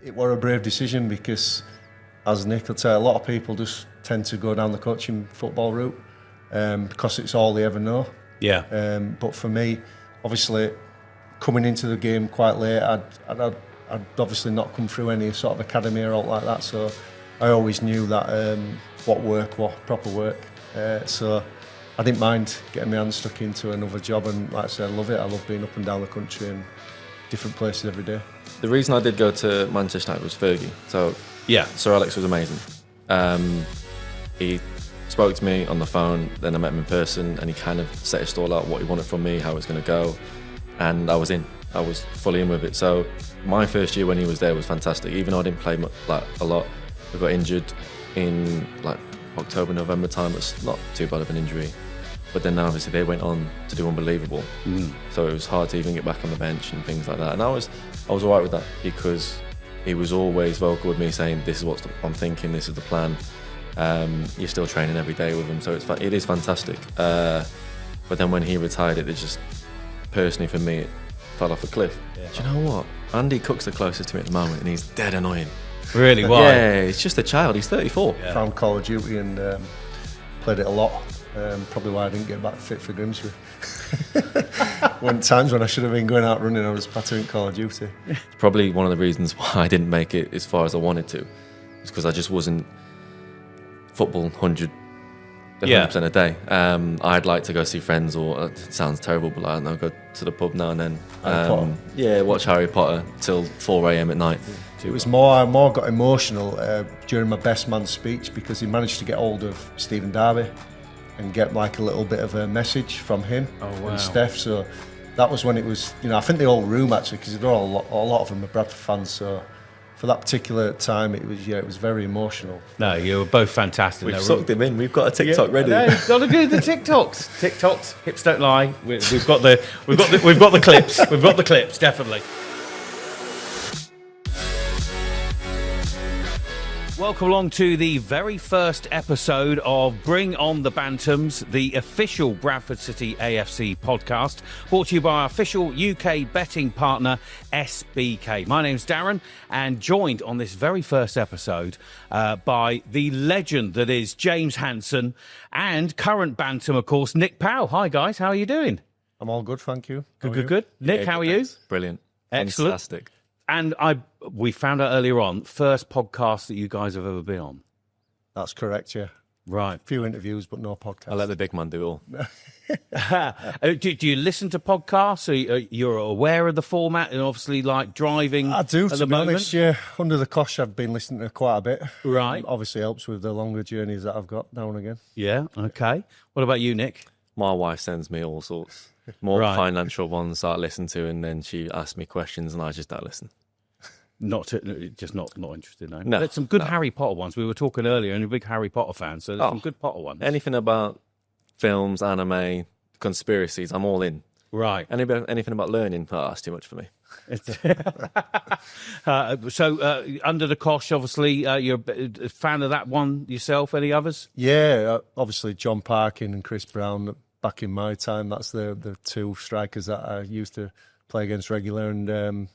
It was a brave decision because, as Nick will tell, a lot of people just tend to go down the coaching football route because it's all they ever know. Yeah. But for me, obviously, coming into the game quite late, I'd obviously not come through any sort of academy or all like that, so I always knew that what work was proper work. So I didn't mind getting my hands stuck into another job, and like I said, I love it. I love being up and down the country and different places every day. The reason I did go to Manchester United was Fergie. So Yeah. Sir Alex was amazing. He spoke to me on the phone, then I met him in person, and he kind of set his stall out what he wanted from me, how it was going to go, and I was in. I was fully in with it. So my first year when he was there was fantastic. Even though I didn't play a lot, I got injured in October, November time. It's not too bad of an injury. But then obviously they went on to do unbelievable. So it was hard to even get back on the bench and things like that. And I was all right with that because he was always vocal with me saying, this is what I'm thinking, this is the plan. You're still training every day with him, so it is fantastic. But then when he retired, it just, personally for me, it fell off a cliff. Yeah. Do you know what? Andy Cook's the closest to me at the moment, and he's dead annoying. Really? Why? Yeah, he's just a child. He's 34. Yeah. Found Call of Duty and played it a lot. Probably why I didn't get back fit for Grimsby. One times when I should have been going out running, I was battering Call of Duty. Probably one of the reasons why I didn't make it as far as I wanted to, is because I just wasn't football 100% a day. I'd like to go see friends, or it sounds terrible, but I don't know, go to the pub now and then. Watch Harry Potter till 4 a.m. at night. It was more got emotional during my best man speech because he managed to get hold of Stephen Darby and get like a little bit of a message from him and Steph. So that was when it was, I think the whole room actually, because a lot of them are Bradford fans. So for that particular time, it was very emotional. No, you were both fantastic. We've sucked him in. We've got a TikTok ready. No, you've got to do the TikToks. Hips don't lie. We've got the clips. We've got the clips, definitely. Welcome along to the very first episode of Bring On the Bantams, the official Bradford City AFC podcast, brought to you by our official UK betting partner, SBK. My name's Darren, and joined on this very first episode by the legend that is James Hanson and current Bantam, of course, Nick Powell. Hi, guys. How are you doing? I'm all good, thank you. Good. Nick, how are you? Brilliant. Excellent. Fantastic. And we found out earlier on, first podcast that you guys have ever been on. That's correct, yeah. Right. A few interviews, but no podcast. I'll let the big man do it all. Do you listen to podcasts? You're aware of the format and obviously like driving I do, at to the be moment? honest, yeah. Under the cosh, I've been listening to quite a bit. Right. Obviously helps with the longer journeys that I've got now and again. Yeah, okay. What about you, Nick? My wife sends me all sorts. More financial ones that I listen to, and then she asks me questions and I just don't listen. Not interested, no. No, There's some good Harry Potter ones. We were talking earlier, and you're a big Harry Potter fan, so there's some good Potter ones. Anything about films, anime, conspiracies, I'm all in. Right. Anything about learning, that's too much for me. So Under the Cosh, obviously, you're a fan of that one yourself. Any others? Yeah, obviously John Parkin and Chris Brown. Back in my time, that's the two strikers that I used to play against regular, and a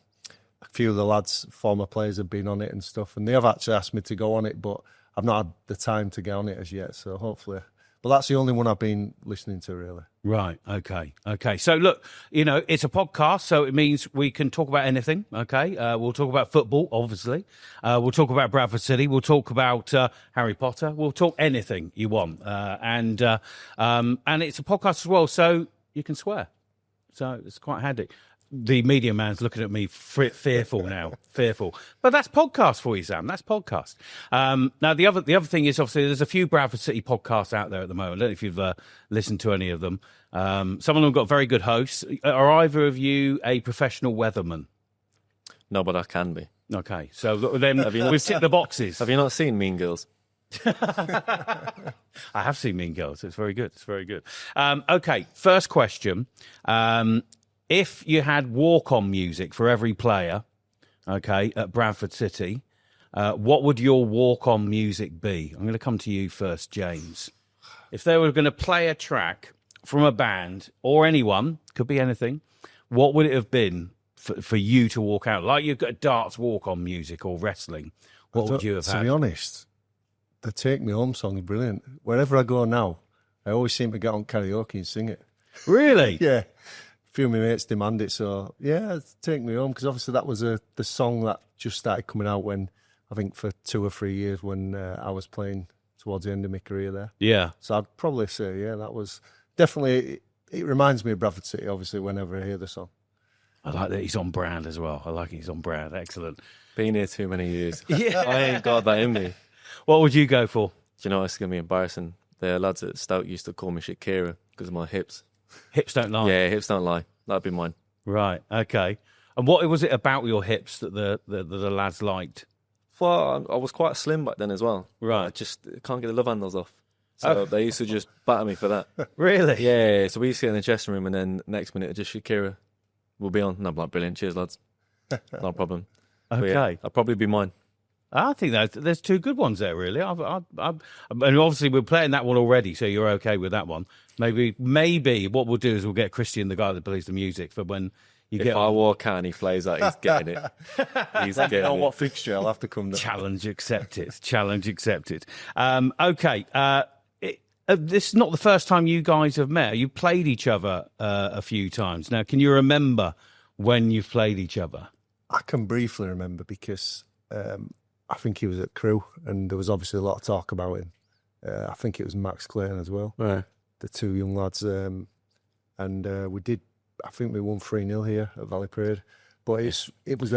few of the lads, former players, have been on it and stuff, and they have actually asked me to go on it, but I've not had the time to get on it as yet, so hopefully. But that's the only one I've been listening to, really. Right, okay. So look, it's a podcast, so it means we can talk about anything, okay? We'll talk about football, obviously. We'll talk about Bradford City. We'll talk about Harry Potter. We'll talk anything you want. And it's a podcast as well, so you can swear. So it's quite handy. The media man's looking at me fearful now, fearful. But that's podcast for you, Sam. That's podcast. Now, the other thing is, obviously, there's a few Bradford City podcasts out there at the moment. I don't know if you've listened to any of them. Some of them have got very good hosts. Are either of you a professional weatherman? No, but I can be. Okay, so then we've ticked the boxes. Have you not seen Mean Girls? I have seen Mean Girls. It's very good. Okay, first question. If you had walk-on music for every player, okay, at Bradford City, what would your walk-on music be? I'm going to come to you first, James. If they were going to play a track from a band or anyone, could be anything, what would it have been for you to walk out? Like you've got a darts walk-on music or wrestling. What would you have had? To be honest, the Take Me Home song is brilliant. Wherever I go now, I always seem to get on karaoke and sing it. Really? Yeah. A few of my mates demand it, so yeah, Take Me Home, because obviously that was the song that just started coming out when, I think for 2 or 3 years when I was playing towards the end of my career there. Yeah. So I'd probably say, yeah, that was definitely, it reminds me of Bradford City, obviously, whenever I hear the song. I like that he's on brand as well. I like he's on brand. Excellent. Been here too many years. Yeah. I ain't got that in me. What would you go for? Do you know, it's going to be embarrassing. The lads at Stoke used to call me Shakira because of my hips. Hips don't lie. Yeah, hips don't lie. That'd be mine. Right. Okay. And what was it about your hips that the lads liked? Well, I was quite slim back then as well. Right. I just can't get the love handles off. So they used to just batter me for that. Really? Yeah, so we used to get in the dressing room and then next minute just Shakira will be on. And I'm like, brilliant, cheers lads. No problem. Okay. Yeah, I'll probably be mine. I think there's 2 good ones there, really. And obviously we're playing that one already, so you're okay with that one. Maybe what we'll do is we'll get Christian, the guy that plays the music, for when you If get... I walk out and he plays that, he's getting it. He's getting Know it. what fixture I'll have to come down. Challenge accepted. Challenge accepted. Okay. This is not the first time you guys have met. You played each other a few times. Now, can you remember when you've played each other? I can briefly remember because I think he was at Crewe and there was obviously a lot of talk about him. I think it was Max Clayton as well, Right. the 2 young lads. And we did, I think we won 3-0 here at Valley Parade. But it was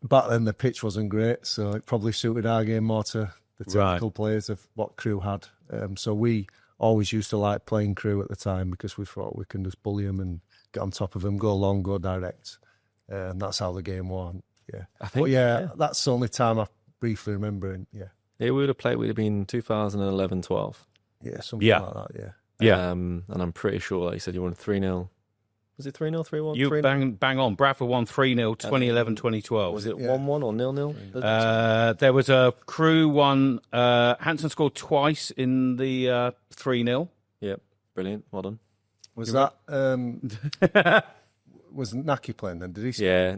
back then the pitch wasn't great, so it probably suited our game more to the technical players of what Crewe had. So we always used to like playing Crewe at the time because we thought we can just bully them and get on top of them, go long, go direct. And that's how the game went. Yeah. I think, But yeah, that's the only time I briefly remember. And yeah. Yeah, we would have played, would have been 2011-12. Yeah, something like that, yeah. Yeah. And I'm pretty sure, like you said, you won 3-0. Was it 3-0, 3-1? You 3-0? bang on. Bradford won 3-0, 2011-2012. Was it 1-1 or 0-0? There was a Crewe one. Hanson scored twice in the 3-0. Yep, brilliant. Well done. Was that... was Naki playing then? Did he score? Yeah,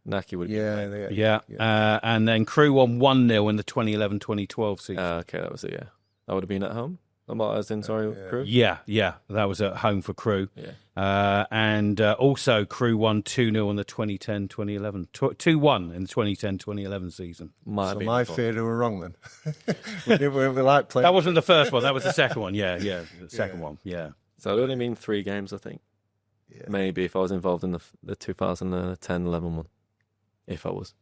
Naki would have been. Yeah. And then Crewe won 1-0 in the 2011-2012 season. Okay, that was it, yeah. That would have been at home? Crewe? Yeah. That was at home for Crewe. Yeah. And also Crewe won 2-0 in the 2010-2011. 2-1 in the 2010-2011 season. So my theory were wrong then. we like playing. That wasn't the first one. That was the second one. Yeah. The second one. Yeah. So it only been 3 games, I think. Yeah. Maybe if I was involved in the 2010-11 one. If I was.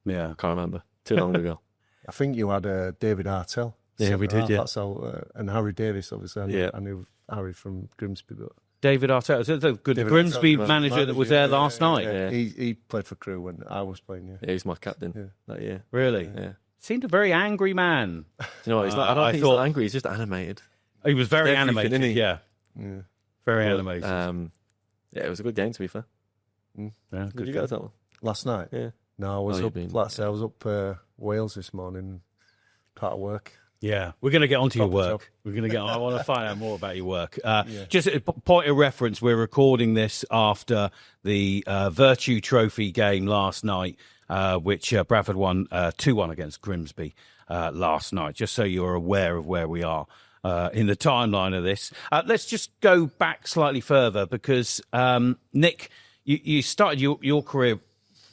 Yeah. I can't remember. Too long ago. I think you had David Hartell. Yeah, we did, yeah. That's how, and Harry Davis, obviously. I knew Harry from Grimsby. But David Arteta, the good Grimsby manager that was there last night. Yeah. He played for Crewe when I was playing, Yeah, he's my captain that year. Really? Yeah. Seemed a very angry man. Do you know what? He's not, I don't think he's not angry, he's just animated. He was very animated, isn't he? Yeah. Very animated. Yeah, it was a good game, to be fair. Yeah, Did you go to that one? Last night? Yeah. No, I was up, I was up Wales this morning, part of work. Yeah, we're going to get onto your work. We're going to get. I want to find out more about your work. Just a point of reference, we're recording this after the Virtue Trophy game last night, which Bradford won 2-1 against Grimsby last night. Just so you're aware of where we are in the timeline of this. Let's just go back slightly further because Nick, you started your career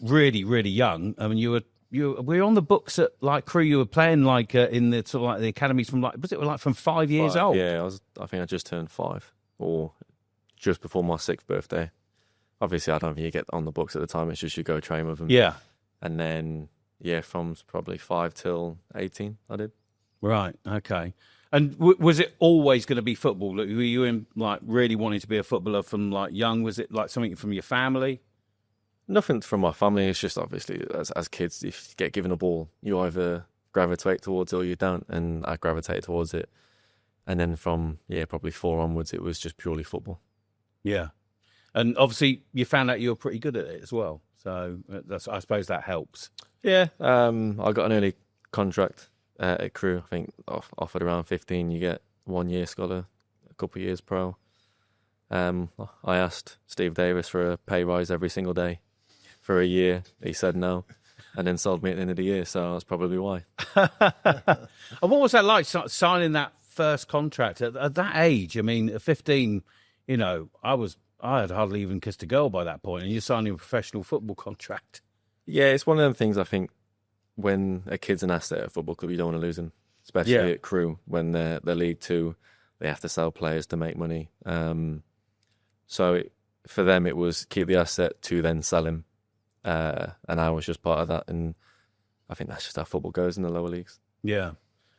really, really young. I mean, you were on the books at like Crewe. You were playing like in the sort of like the academies from like, was it like from 5 years old? Yeah, I think I just turned 5 or just before my 6th birthday. Obviously, I don't think you get on the books at the time. It's just you go train with them. Yeah, and then from probably 5 till 18, I did. Right. Okay. And was it always going to be football? Were you in like really wanting to be a footballer from like young? Was it like something from your family? Nothing from my family. It's just obviously as kids, if you get given a ball, you either gravitate towards it or you don't. And I gravitated towards it. And then from, probably 4 onwards, it was just purely football. Yeah. And obviously you found out you were pretty good at it as well. So I suppose that helps. Yeah. I got an early contract at Crewe. I think offered around 15, you get 1 year scholar couple of years pro. I asked Steve Davis for a pay rise every single day for a year. He said no, and then sold me at the end of the year. So that's probably why. And what was that like, signing that first contract at that age? I mean, at 15, you know, I had hardly even kissed a girl by that point, and you're signing a professional football contract. Yeah, it's one of them things. I think when a kid's an asset at a football club, you don't want to lose them, especially at Crewe when they're League Two. They have to sell players to make money. So for them, it was keep the asset to then sell him. And I was just part of that. And I think that's just how football goes in the lower leagues. Yeah.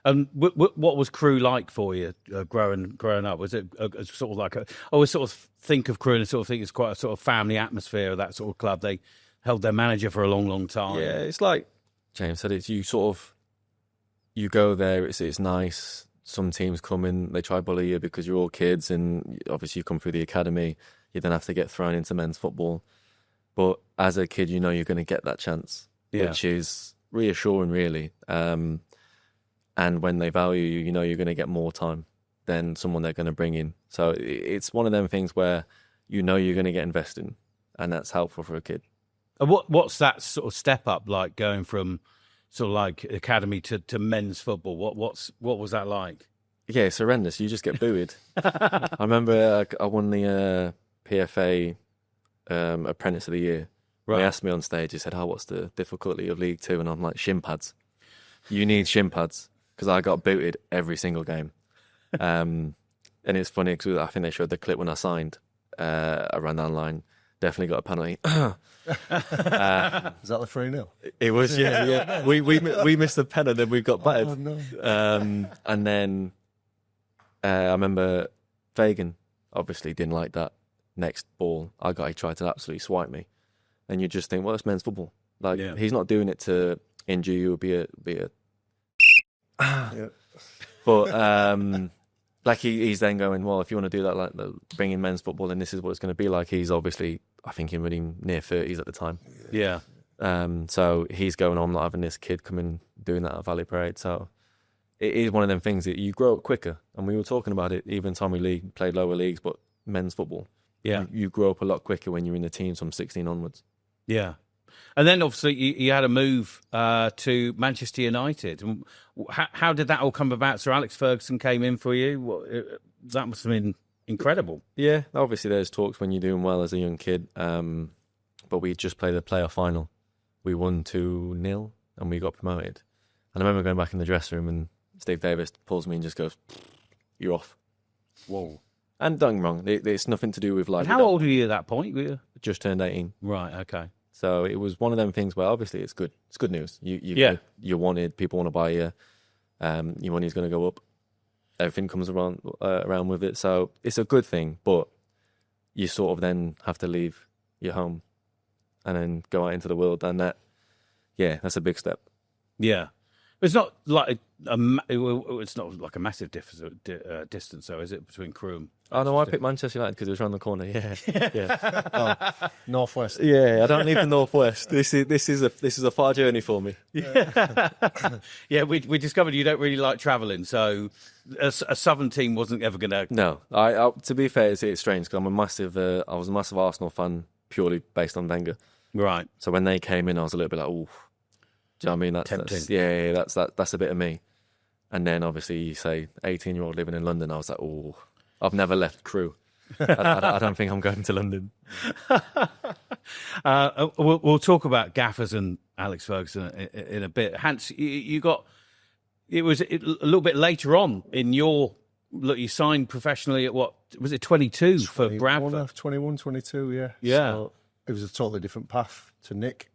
And what was Crewe like for you growing up? Was it sort of like I always sort of think of Crewe and sort of think it's quite a sort of family atmosphere, that sort of club. They held their manager for a long, long time. Yeah, it's like James said, it's you go there, it's nice. Some teams come in, they try to bully you because you're all kids, and obviously you come through the academy, you then have to get thrown into men's football. But as a kid, you know you're going to get that chance, which is reassuring, really. And when they value you, you know you're going to get more time than someone they're going to bring in. So it's one of them things where you know you're going to get invested in, and that's helpful for a kid. And what's that sort of step up like, going from sort of like academy to men's football? What was that like? Yeah, it's horrendous. You just get booed. I remember I won the PFA Apprentice of the Year. Right. They asked me on stage, he said, what's the difficulty of League Two? And I'm like, shin pads. You need shin pads, because I got booted every single game. And it's funny because I think they showed the clip when I signed. I ran down the line, definitely got a penalty. Is that the 3-0? It was, yeah. We missed the pen and then we got battered. Oh, no. And then I remember Fagan obviously didn't like that. Next ball, he tried to absolutely swipe me. And you just think, well, it's men's football. Like, he's not doing it to injure you or be a Yeah. But like he's then going, well, if you want to do that, like bring in men's football, then this is what it's going to be like. He's obviously, I think, in really near 30s at the time. Yeah. So he's going, I'm not having this kid coming doing that at Valley Parade. So it is one of them things that you grow up quicker. And we were talking about it, even Tommy Lee played lower leagues, but men's football. Yeah. You grow up a lot quicker when you're in the teams from 16 onwards. Yeah. And then obviously you had a move to Manchester United. How did that all come about? Sir Alex Ferguson came in for you. That must have been incredible. Yeah, obviously there's talks when you're doing well as a young kid. But we just played the playoff final. We won 2-0 and we got promoted. And I remember going back in the dressing room and Steve Davis pulls me and just goes, "You're off." Whoa. And don't get me wrong, it's nothing to do with like... And how old were you at that point? Were you? Just turned 18. Right, okay. So it was one of them things where obviously it's good. It's good news. You're wanted. People want to buy you. Your money's going to go up. Everything comes around with it. So it's a good thing. But you sort of then have to leave your home and then go out into the world. And that's a big step. Yeah. It's not like it's not like a massive distance, though, is it, between Crewe and... Oh no, I picked Manchester United because it was around the corner. Yeah. Northwest. Yeah, I don't live in Northwest. This is a far journey for me. Yeah, we discovered you don't really like travelling, so a southern team wasn't ever going to... No, I to be fair, it's strange because I was a massive Arsenal fan purely based on Wenger. Right. So when they came in, I was a little bit like, ooh. Do you know what I mean? Tempting. That's a bit of me. And then obviously you say 18-year-old living in London, I was like, oh, I've never left Crewe. I don't think I'm going to London. We'll talk about gaffers and Alex Ferguson in a bit. Hans, you got... It was a little bit later on in your... Look, you signed professionally at what? Was it 22 for Bradford? 21, 22, yeah. Yeah. So it was a totally different path to Nick.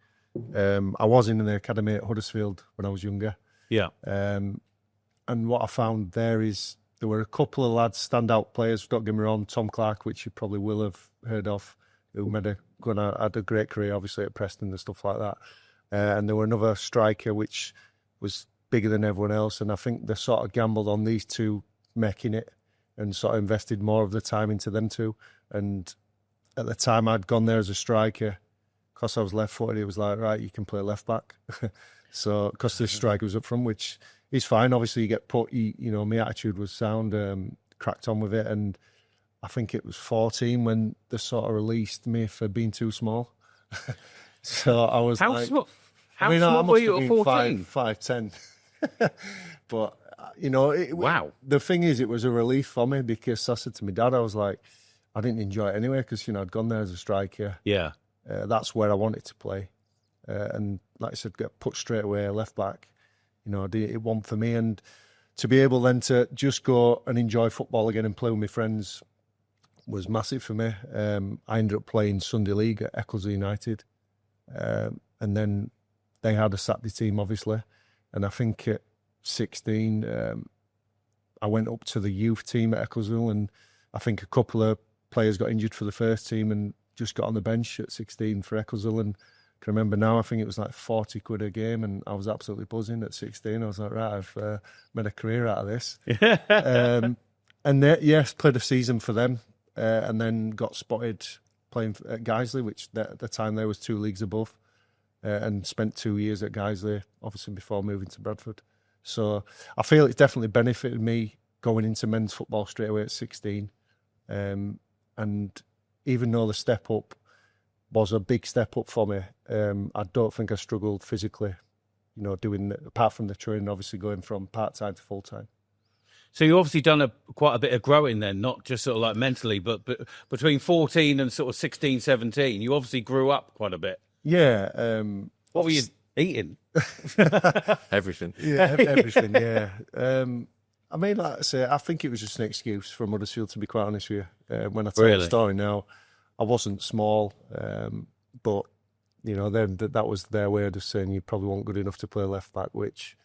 I was in the academy at Huddersfield when I was younger. Yeah. And what I found there is there were a couple of lads, standout players, don't get me wrong, Tom Clark, which you probably will have heard of, who had a great career, obviously, at Preston and stuff like that. And there were another striker which was bigger than everyone else, and I think they sort of gambled on these two making it and sort of invested more of the time into them two. And at the time I'd gone there as a striker, because I was left-footed, he was like, right, you can play left-back. So, because the striker was up front, which is fine. Obviously, you get put, my attitude was sound. cracked on with it. And I think it was 14 when they sort of released me for being too small. So I was How like, small? How I mean, small I were must you have at been 14? 5'10". But you know, Wow. The thing is, it was a relief for me because I said to my dad, I was like, I didn't enjoy it anyway because I'd gone there as a striker. Yeah. That's where I wanted to play, and like I said, get put straight away left back. It wasn't for me, and to be able then to just go and enjoy football again and play with my friends was massive for me. I ended up playing Sunday League at Eccleston United, and then they had a Saturday team, obviously, and I think at 16, I went up to the youth team at Eccleston, and I think a couple of players got injured for the first team and just got on the bench at 16 for Eccleston. And I can remember now, I think it was like 40 quid a game, and I was absolutely buzzing at 16. I was like, right, I've made a career out of this. And yes, played a season for them, and then got spotted playing at Guiseley, which at the time there was 2 leagues above, and spent 2 years at Guiseley, obviously before moving to Bradford. So I feel it's definitely benefited me going into men's football straight away at 16. And even though the step up was a big step up for me, I don't think I struggled physically, apart from the training, obviously going from part-time to full-time. So you obviously done quite a bit of growing then, not just sort of like mentally, but between 14 and sort of 16, 17, you obviously grew up quite a bit. Yeah. What were you eating? Everything. Yeah, everything, yeah. I mean, like I say, I think it was just an excuse from Huddersfield, to be quite honest with you. When I tell the story now, I wasn't small, but, then that was their way of just saying you probably weren't good enough to play left back, which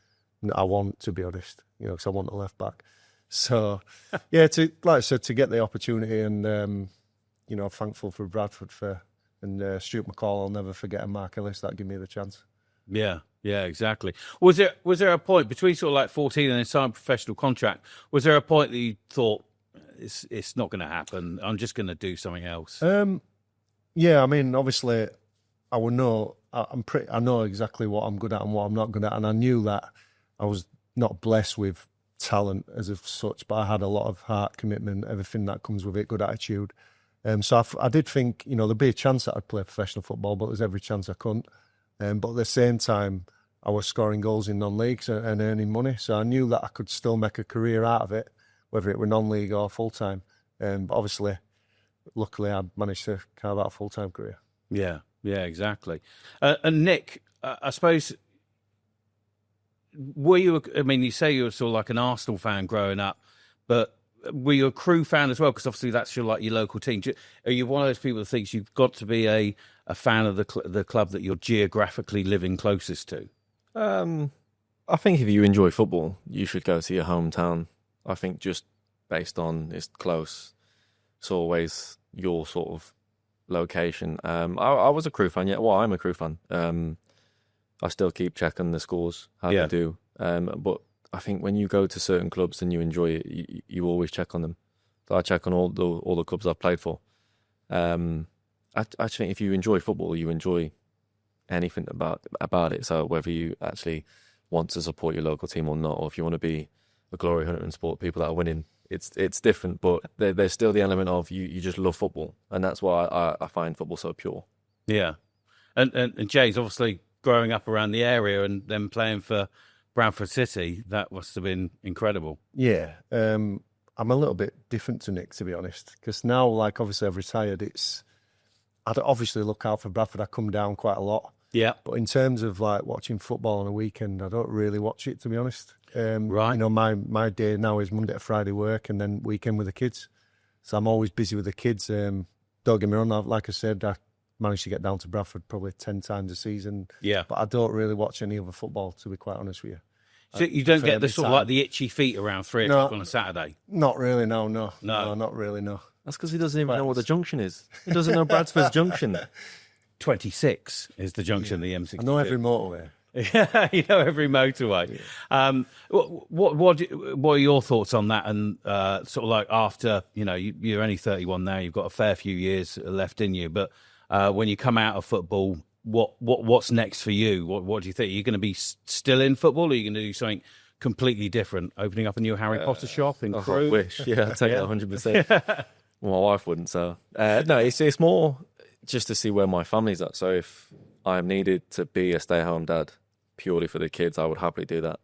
I want, to be honest, because I want a left back. So, yeah, like I said, to get the opportunity, and, I'm thankful for Bradford and Stuart McCall, I'll never forget, and Mark Ellis, that gave me the chance. Yeah, exactly. Was there a point between sort of like 14 and then signing a professional contract? Was there a point that you thought it's not going to happen? I'm just going to do something else. Yeah, I mean, obviously, I know exactly what I'm good at and what I'm not good at, and I knew that I was not blessed with talent as of such, but I had a lot of heart, commitment, everything that comes with it, good attitude. So I did think, there'd be a chance that I'd play professional football, but there's every chance I couldn't. But at the same time, I was scoring goals in non-leagues and earning money. So I knew that I could still make a career out of it, whether it were non-league or full-time. But obviously, luckily, I managed to carve out a full-time career. Yeah, exactly. And Nick, I suppose, you say you were sort of like an Arsenal fan growing up, but were you a Crewe fan as well? Because obviously that's your local team. Are you one of those people that thinks you've got to be a fan of the club that you're geographically living closest to? I think if you enjoy football, you should go to your hometown. I think just based on it's close, it's always your sort of location. I was a Crewe fan, yeah. Well, I'm a Crewe fan. I still keep checking the scores, how they do. But I think when you go to certain clubs and you enjoy it, you always check on them. So I check on all the clubs I've played for. I think if you enjoy football, you enjoy anything about it. So whether you actually want to support your local team or not, or if you want to be a glory hunter and support people that are winning, it's different. But there's still the element of you just love football, and that's why I find football so pure. Yeah, and James, obviously growing up around the area and then playing for Bradford City, that must have been incredible. Yeah, I'm a little bit different to Nick, to be honest, because now, like, obviously I've retired, I'd obviously look out for Bradford. I come down quite a lot. Yeah. But in terms of like watching football on a weekend, I don't really watch it, to be honest. Right. My day now is Monday to Friday work and then weekend with the kids. So I'm always busy with the kids. Don't get me wrong, like I said, I managed to get down to Bradford probably 10 times a season. Yeah. But I don't really watch any other football, to be quite honest with you. So you don't get the sort of like the itchy feet around 3 o'clock on a Saturday? Not really, no, not really, no. That's because he doesn't even know what the junction is. He doesn't know Bradford's junction. 26 is the junction of the M62. I know every motorway. Yeah, you know every motorway. Yeah. What are your thoughts on that? And sort of like after, you're only 31 now, you've got a fair few years left in you. But when you come out of football, what's next for you? What do you think? Are you going to be still in football, or are you going to do something completely different, opening up a new Harry Potter shop in I Crewe? wish, yeah, I'd take it 100%. Well, my wife wouldn't, so no, it's more just to see where my family's at. So if I'm needed to be a stay-at-home dad purely for the kids, I would happily do that.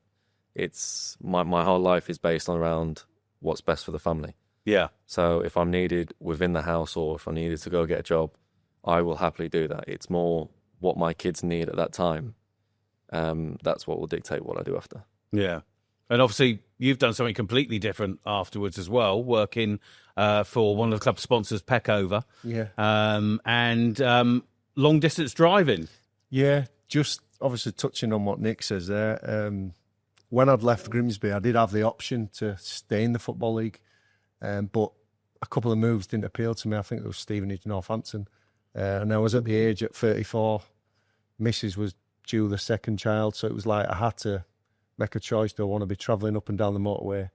It's my whole life is based on around what's best for the family. Yeah. So if I'm needed within the house or if I needed to go get a job, I will happily do that. It's more what my kids need at that time. That's what will dictate what I do after. Yeah. And obviously, you've done something completely different afterwards as well, working for one of the club sponsors, Pecked. Yeah. And long-distance driving. Yeah, just obviously touching on what Nick says there. When I'd left Grimsby, I did have the option to stay in the Football League, but a couple of moves didn't appeal to me. I think it was Stevenage, Northampton. And I was at the age at 34. Mrs. was due the second child, so it was like I had to make a choice. Do I want to be travelling up and down the motorway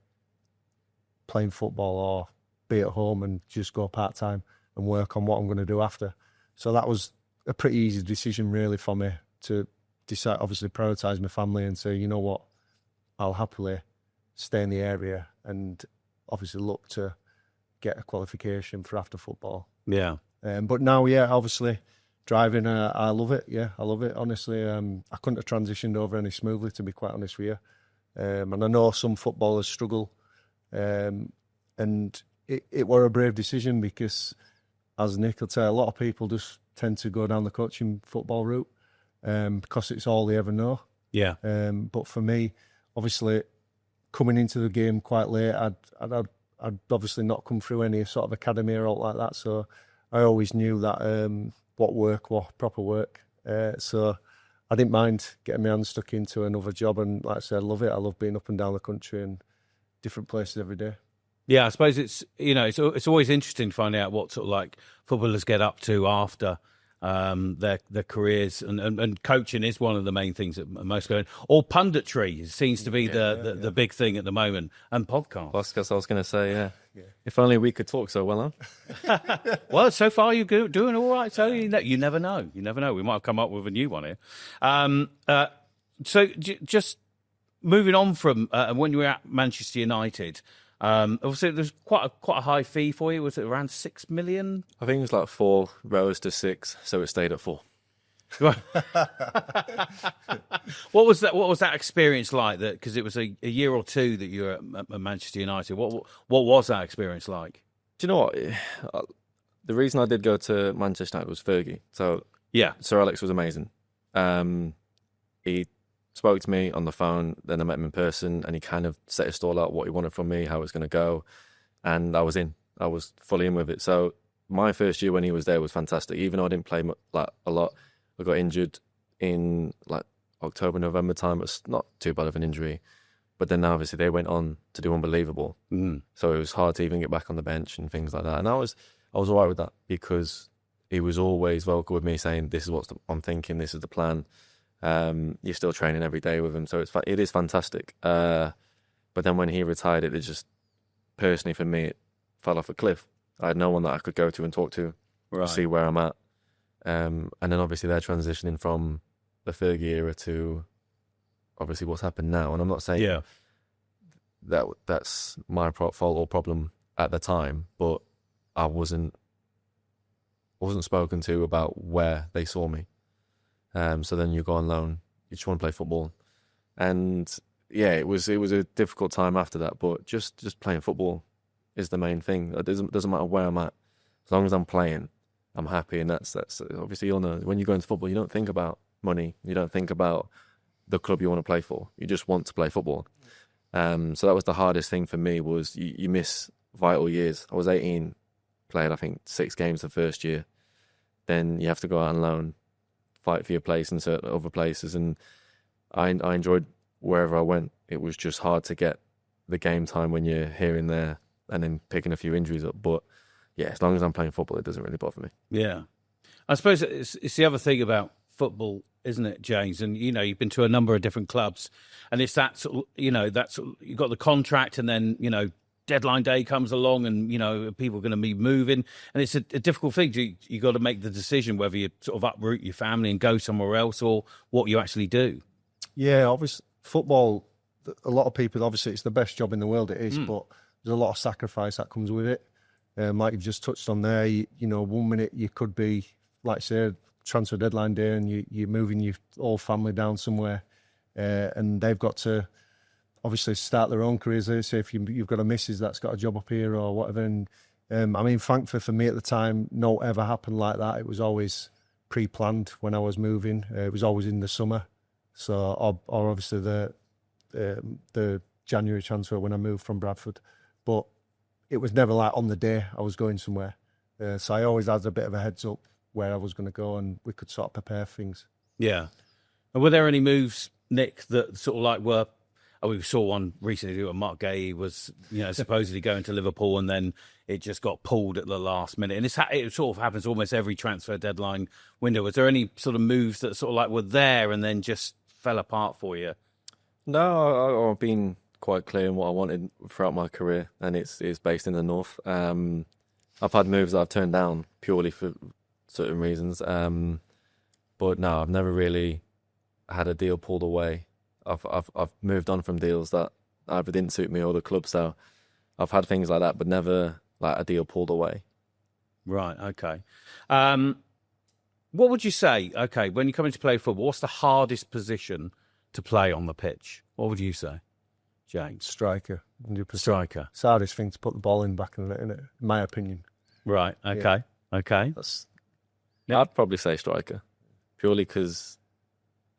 playing football, or be at home and just go part-time and work on what I'm going to do after? So that was a pretty easy decision really for me to decide, obviously prioritise my family and say, you know what, I'll happily stay in the area and obviously look to get a qualification for after football. Yeah. But now, yeah, obviously driving, I love it. Yeah, I love it, honestly. I couldn't have transitioned over any smoothly, to be quite honest with you. And I know some footballers struggle. And it were a brave decision because, as Nick will say, a lot of people just tend to go down the coaching football route because it's all they ever know. Yeah. But for me, obviously, coming into the game quite late, I'd obviously not come through any sort of academy or all like that. So I always knew that what work was proper work. So I didn't mind getting my hands stuck into another job. And like I said, I love it. I love being up and down the country and different places every day. Yeah, I suppose it's it's always interesting to find out what sort of like footballers get up to after their careers, and coaching is one of the main things that most go in. Or punditry seems to be the big thing at the moment, and podcasts. Podcast, I was going to say, yeah. If only we could talk so well, huh? Well, so far you're doing all right. So you never know. You never know. We might have come up with a new one here. So just moving on from when you were at Manchester United. Obviously, there's quite a high fee for you. Was it around 6 million? I think it was like 4 rose to 6, so it stayed at 4. What was that experience like? That because it was a year or two that you were at Manchester United. What was that experience like? Do you know what? The reason I did go to Manchester United was Fergie. So yeah, Sir Alex was amazing. He spoke to me on the phone, then I met him in person, and he kind of set his stall out what he wanted from me, how it was going to go, and I was in. I was fully in with it. So my first year when he was there was fantastic. Even though I didn't play a lot, I got injured in like October, November time. It was not too bad of an injury, but then obviously they went on to do unbelievable. So it was hard to even get back on the bench and things like that. And I was all right with that because he was always vocal with me, saying, "This is what I'm thinking. This is the plan." You're still training every day with him, so it is fantastic. But then when he retired, it just personally for me, it fell off a cliff. I had no one that I could go to and talk to, see where I'm at. And then obviously they're transitioning from the Fergie era to obviously what's happened now. And I'm not saying that's my fault or problem at the time, but I wasn't spoken to about where they saw me. So then you go on loan, you just want to play football. And yeah, it was a difficult time after that, but just playing football is the main thing. It doesn't matter where I'm at. As long as I'm playing, I'm happy. And that's obviously, you'll know, when you go into football, you don't think about money. You don't think about the club you want to play for. You just want to play football. So that was the hardest thing for me, was you miss vital years. I was 18, played I think 6 games the first year. Then you have to go out on loan, fight for your place in certain other places, and I enjoyed wherever I went. It was just hard to get the game time when you're here and there and then picking a few injuries up. But yeah, as long as I'm playing football, it doesn't really bother me. Yeah. I suppose it's the other thing about football, isn't it, James? And, you've been to a number of different clubs, and it's that sort of, you've got the contract, and then, deadline day comes along, and, people are going to be moving, and it's a difficult thing. You got to make the decision whether you sort of uproot your family and go somewhere else, or what you actually do. Yeah, obviously, football, a lot of people, obviously it's the best job in the world, it is, but there's a lot of sacrifice that comes with it. Like you've just touched on there, you know, 1 minute you could be, like say, transfer deadline day and you're moving your whole family down somewhere and they've got to obviously start their own careers. Say if you've got a missus that's got a job up here or whatever. And I mean, thankfully for me at the time, no ever happened like that. It was always pre-planned when I was moving. It was always in the summer. So, or obviously the January transfer when I moved from Bradford. But it was never like on the day I was going somewhere. So I always had a bit of a heads up where I was going to go and we could sort of prepare things. Yeah. And were there any moves, Nick, that sort of like were... we saw one recently where Mark Gay was, you know, supposedly going to Liverpool and then it just got pulled at the last minute. And it sort of happens almost every transfer deadline window. Was there any sort of moves that sort of like were there and then just fell apart for you? No, I've been quite clear in what I wanted throughout my career, and it's based in the north. I've had moves that I've turned down purely for certain reasons. But no, I've never really had a deal pulled away. I've moved on from deals that either didn't suit me or the club, so I've had things like that, but never like a deal pulled away. Right. Okay. What would you say? Okay, when you come in to play football, what's the hardest position to play on the pitch? What would you say, James? Striker, 100%. Striker. It's the hardest thing to put the ball in back in it, isn't it? In my opinion. Right. Okay. Yeah. Okay. I'd probably say striker, purely because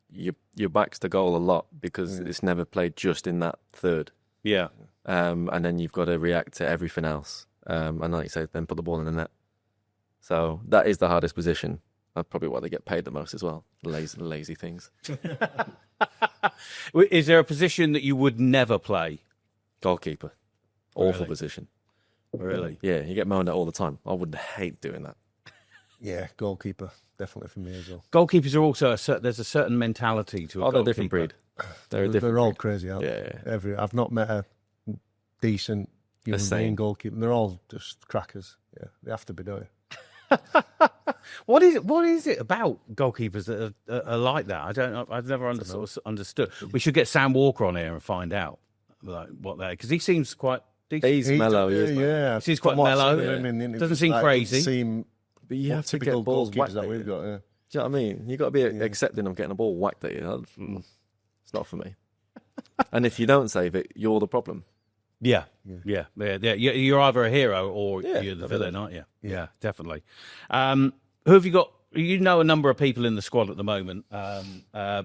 your back's to goal a lot because it's never played just in that third. Yeah. And then you've got to react to everything else. And like you say, then put the ball in the net. So that is the hardest position. That's probably why they get paid the most as well. Lazy things. Is there a position that you would never play? Goalkeeper. Awful Really? position. Really? Yeah, you get moaned at all the time. I would hate doing that. Yeah, goalkeeper. Definitely for me as well. Goalkeepers are also there's a certain mentality to a goalkeeper. They're a different breed. They're all crazy out there. Yeah. I've not met a decent human being goalkeeper. They're all just crackers. Yeah, they have to be, don't you? What is it about goalkeepers that are like that? I've never understood. We should get Sam Walker on here and find out like what they, because he seems quite decent. He's mellow. Yeah. He seems quite mellow. Doesn't seem crazy. But you have to get balls whacked that we've got. Yeah. Do you know what I mean? You've got to be accepting of getting a ball whacked at you. It's not for me. And if you don't save it, you're the problem. Yeah. You're either a hero or you're the villain, aren't you? Yeah, definitely. Who have you got? You know a number of people in the squad at the moment.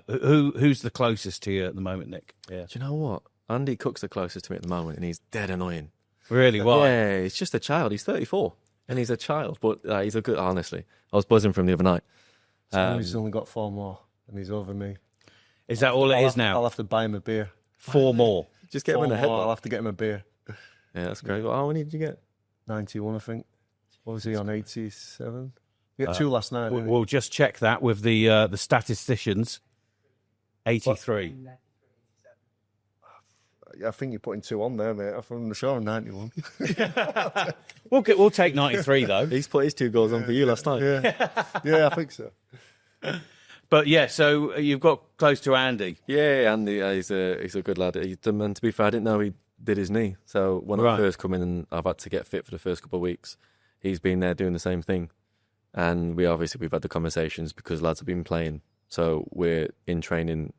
Who's the closest to you at the moment, Nick? Yeah. Do you know what? Andy Cook's the closest to me at the moment, and he's dead annoying. Really? Why? Yeah, he's just a child. He's 34, and he's a child, but he's a good. Honestly, I was buzzing from the other night. He's only got 4 more, and he's over me. Is that all it is now? I'll have to buy him a beer. 4 more. Just get him in the head. I'll have to get him a beer. Yeah, that's great. How many did you get? 91, I think. What was he on? 87. You got 2 last night. We'll just check that with the statisticians. 83. I think you're putting 2 on there, mate. I'm sure I'm 91. We'll take 93 though. He's put his 2 goals on for you last night. Yeah, I think so. But yeah, so you've got close to Andy. Yeah, Andy, he's a good lad. And to be fair, I didn't know he did his knee. So when I first come in and I've had to get fit for the first couple of weeks, he's been there doing the same thing. And we've had the conversations because lads have been playing. So we're in training,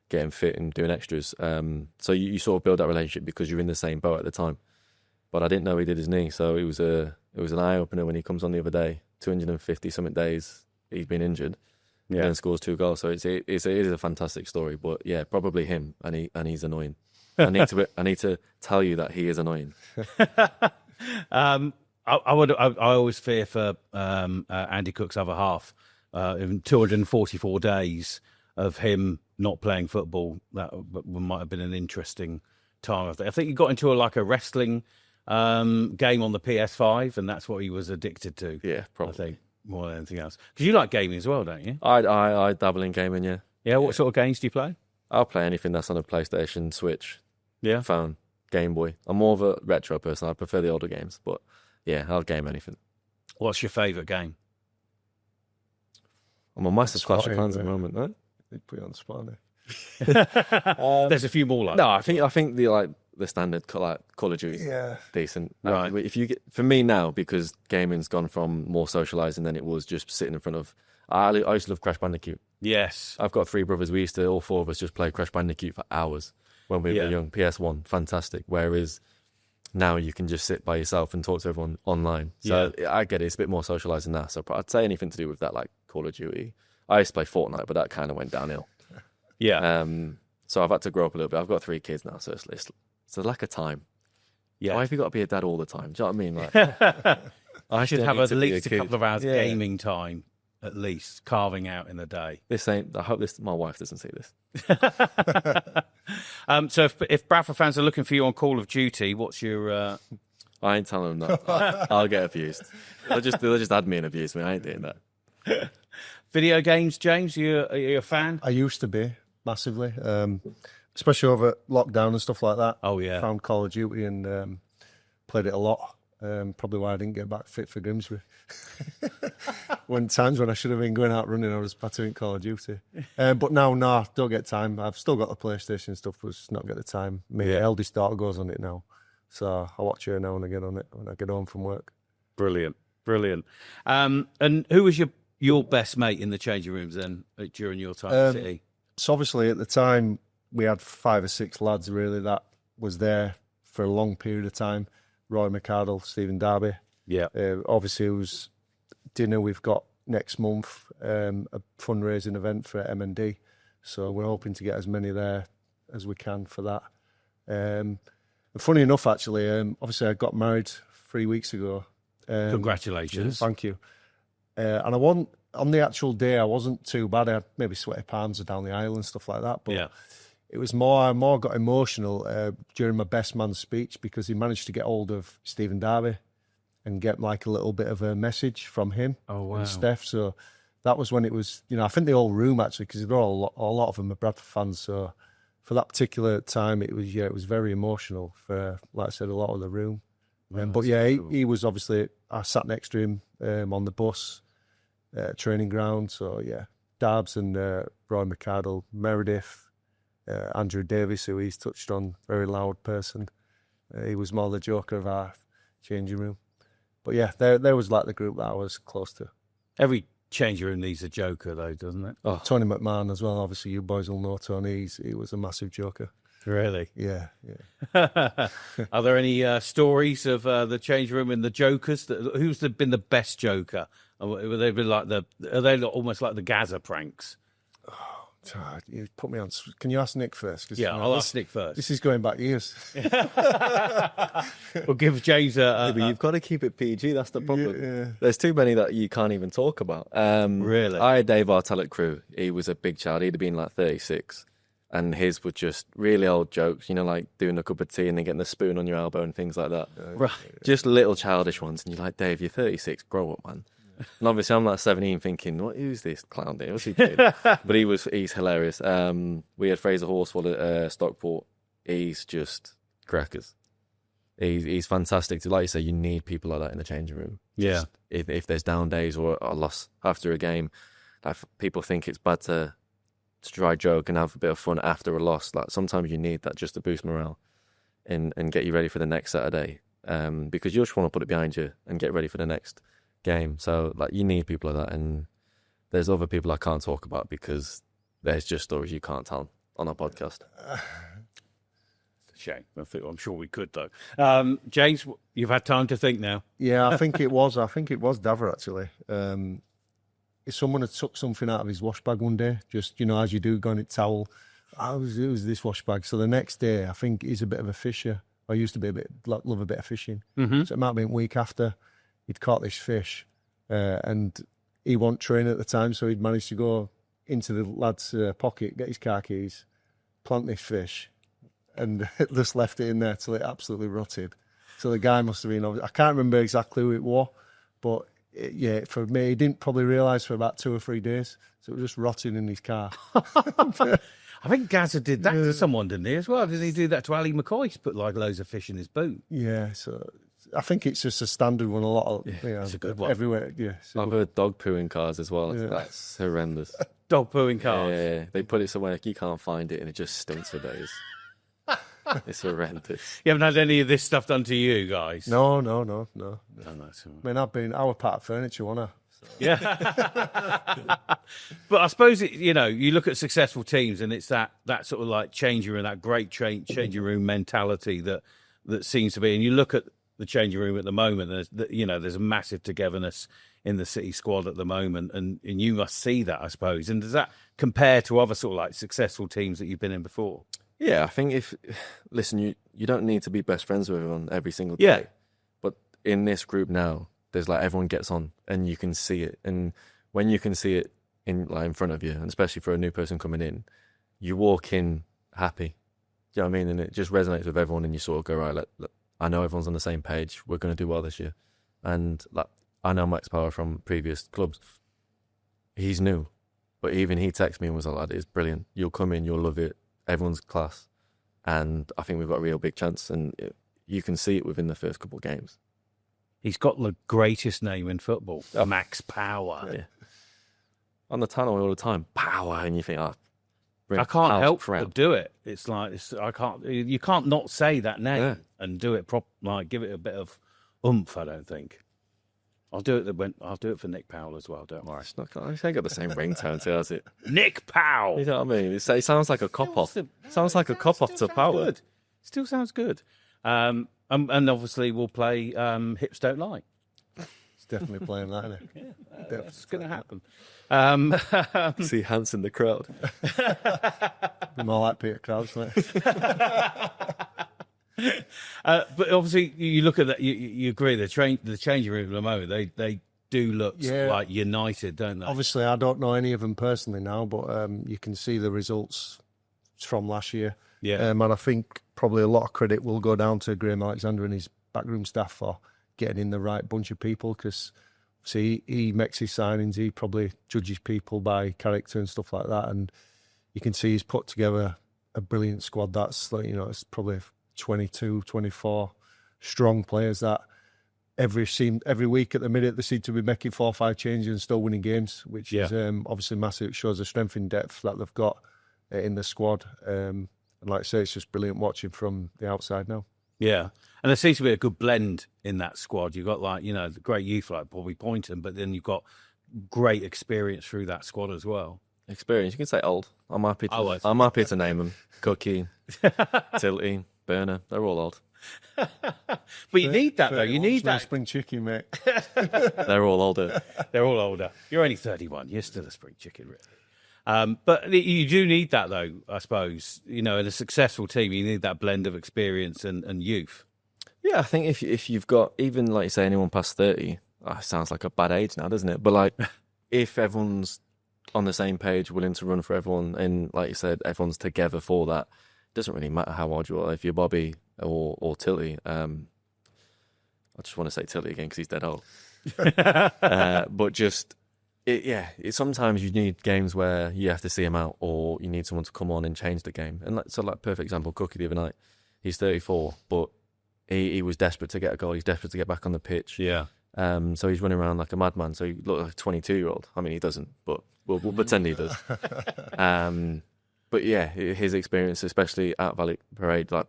getting fit and doing extras. So you sort of build that relationship because you're in the same boat at the time. But I didn't know he did his knee. So it was an eye-opener when he comes on the other day. 250-something days he's been injured. Yeah. And scores 2 goals. So it is a fantastic story. But yeah, probably him, and he's annoying. I need to tell you that he is annoying. I always fear for Andy Cook's other half. In 244 days of him not playing football, that might have been an interesting time. I think he got into a wrestling game on the PS5, and that's what he was addicted to. Yeah, probably. I think more than anything else. Because you like gaming as well, don't you? I dabble in gaming, yeah. Yeah, what sort of games do you play? I'll play anything that's on a PlayStation, Switch, yeah, phone, Game Boy. I'm more of a retro person. I prefer the older games, but yeah, I'll game anything. What's your favourite game? I'm a massive Clash of Clans at the moment, right? They put you on the spot, There's a few more like No, I think the standard Call of Duty is decent. Right. If you get, for me now, because gaming's gone from more socialising than it was just sitting in front of. I used to love Crash Bandicoot. Yes. I've got 3 brothers. We used to, all 4 of us, just play Crash Bandicoot for hours when we were young. PS1, fantastic. Whereas now you can just sit by yourself and talk to everyone online. So I get it. It's a bit more socialising now. So I'd say anything to do with that, like Call of Duty. I used to play Fortnite, but that kind of went downhill. Yeah. So I've had to grow up a little bit. I've got 3 kids now, so it's a lack of time. Yeah. Why have you got to be a dad all the time? Do you know what I mean? Like, I should have at least a kid. couple of hours gaming time, at least, carving out in the day. I hope my wife doesn't see this. So if Bradford fans are looking for you on Call of Duty, what's your... I ain't telling them that. I'll get abused. They'll just add me and abuse me. I ain't doing that. Video games, James, are you a fan? I used to be, massively. Especially over lockdown and stuff like that. Oh, yeah. Found Call of Duty and played it a lot. Probably why I didn't get back fit for Grimsby. Times when I should have been going out running, I was battering Call of Duty. But now, don't get time. I've still got the PlayStation stuff, but just not get the time. My eldest daughter goes on it now. So I watch her now and again on it when I get home from work. Brilliant. And who was your best mate in the changing rooms then during your time at City? So obviously at the time, we had 5 or 6 lads really that was there for a long period of time. Roy McArdle, Stephen Darby. Yeah. Obviously, it was dinner we've got next month, a fundraising event for M&D. So we're hoping to get as many there as we can for that. And funny enough, actually, obviously I got married 3 weeks ago. Congratulations. Thank you. And on the actual day, I wasn't too bad. I had maybe sweaty palms down the aisle and stuff like that. But it was I got emotional during my best man speech because he managed to get hold of Stephen Darby and get like a little bit of a message from him and Steph. So that was when it was, I think the whole room actually, because a lot of them are Bradford fans. So for that particular time, it was very emotional for, like I said, a lot of the room. But he was obviously, I sat next to him on the bus, training ground. So Darbs and Roy McArdle, Meredith, Andrew Davis, who he's touched on, very loud person. He was more the joker of our changing room. But there was like the group that I was close to. Every changing room needs a joker, though, doesn't it? Oh, Tony McMahon as well. Obviously, you boys will know Tony. He was a massive joker. Really? Yeah. Are there any stories of the changing room and the jokers? Who's been the best joker? Are they almost like the Gaza pranks? God, you put me on. Can you ask Nick first? I'll ask Nick first. This is going back years. We'll give James but you've got to keep it PG. That's the problem. Yeah. There's too many that you can't even talk about. Really? I had Dave Artell at Crew. He was a big child. He'd have been like 36. And his were just really old jokes, like doing a cup of tea and then getting the spoon on your elbow and things like that. Right. Just little childish ones. And you're like, Dave, you're 36. Grow up, man. And obviously, I'm like 17 thinking, who's this clown there? What's he doing? But he's hilarious. We had Fraser Horsfall at Stockport. He's just crackers. He's fantastic. Like you say, you need people like that in the changing room. Yeah. If there's down days or a loss after a game, like people think it's bad to try joke and have a bit of fun after a loss. Like sometimes you need that just to boost morale and get you ready for the next Saturday. Because you just want to put it behind you and get ready for the next game. So like you need people like that, and there's other people I can't talk about because there's just stories you can't tell on our podcast. Shame. I'm sure we could though. James, you've had time to think now. Yeah, I think it was Daver actually. If someone had took something out of his wash bag one day, just as you do, going at towel, it was this wash bag. So the next day, I think he's a bit of a fisher. I used to be love a bit of fishing. Mm-hmm. So it might have been a week after he'd caught this fish, and he wasn't training at the time, so he'd managed to go into the lad's pocket, get his car keys, plant this fish, and just left it in there till it absolutely rotted. So the guy must have been, I can't remember exactly who it was, but for me, he didn't probably realise for about 2 or 3 days. So it was just rotting in his car. I think Gaza did that to someone, didn't he, as well? Did he do that to Ali McCoy? Put like loads of fish in his boot? Yeah, so I think it's just a standard one. A lot of it's a good one everywhere. Yeah, I've heard dog poo in cars as well. That's horrendous. Dog pooing cards. Yeah, they put it somewhere you can't find it, and it just stinks for days. It's horrendous. You haven't had any of this stuff done to you, guys? No. Oh, no, I mean, I've been our part of furniture, wasn't I? So. Yeah. But I suppose, you look at successful teams and it's that sort of like changing room, that great changing room mentality that seems to be. And you look at the changing room at the moment, there's a massive togetherness in the City squad at the moment. And you must see that, I suppose. And does that compare to other sort of like successful teams that you've been in before? Yeah, I think you don't need to be best friends with everyone every single day. Yeah. But in this group now, there's like everyone gets on and you can see it. And when you can see it in front of you, and especially for a new person coming in, you walk in happy. Do you know what I mean? And it just resonates with everyone and you sort of go, right, look, I know everyone's on the same page. We're going to do well this year. And like, I know Max Power from previous clubs. He's new. But even he texted me and was like, lad, it's brilliant. You'll come in, you'll love it. Everyone's class. And I think we've got a real big chance. And you can see it within the first couple of games. He's got the greatest name in football, Max Power. Yeah. On the tunnel all the time, Power. And you think, I can't help but do it. It's like, you can't not say that name and do it give it a bit of oomph, I don't think. I'll do it for Nick Powell as well, don't worry. It ain't got the same ringtone to it, has it? Nick Powell! You know what I mean? It sounds like a cop-off. Sounds like a cop-off to Powell. Good. Still sounds good. And obviously we'll play Hips Don't Lie. It's definitely playing that, isn't it? Yeah, that's going to happen. See Hanson the crowd. Be more like Peter Crouch, mate. But obviously, you look at that. You agree the changing room at the moment. They do look like united, don't they? Obviously, I don't know any of them personally now, but you can see the results from last year. Yeah, and I think probably a lot of credit will go down to Graham Alexander and his backroom staff for getting in the right bunch of people. Because see, he makes his signings. He probably judges people by character and stuff like that. And you can see he's put together a brilliant squad. That's like, it's probably 22, 24 strong players that every week at the minute they seem to be making 4 or 5 changes and still winning games, which is obviously massive. It shows the strength in depth that they've got in the squad. And like I say, it's just brilliant watching from the outside now. Yeah, and there seems to be a good blend in that squad. You've got the great youth like Bobby Pointon, but then you've got great experience through that squad as well. Experience, you can say old. I'm happy to name them. Cookie, Tilty, Burner, they're all old. But you need that, though. You need that. Spring chicken, mate. They're all older. They're all older. You're only 31. You're still a spring chicken, really. But you do need that, though, I suppose. In a successful team, you need that blend of experience and youth. Yeah, I think if you've got, even like you say, anyone past 30, sounds like a bad age now, doesn't it? But like, if everyone's on the same page, willing to run for everyone, and like you said, everyone's together for that, it doesn't really matter how old you are. If you're Bobby or Tilly, I just want to say Tilly again because he's dead old. But just, sometimes you need games where you have to see him out, or you need someone to come on and change the game. And perfect example, Cookie the other night. He's 34, but he was desperate to get a goal. He's desperate to get back on the pitch. Yeah. So he's running around like a madman. So he looked like a 22-year-old. I mean, he doesn't, but we'll pretend he does. But yeah, his experience, especially at Valley Parade, like,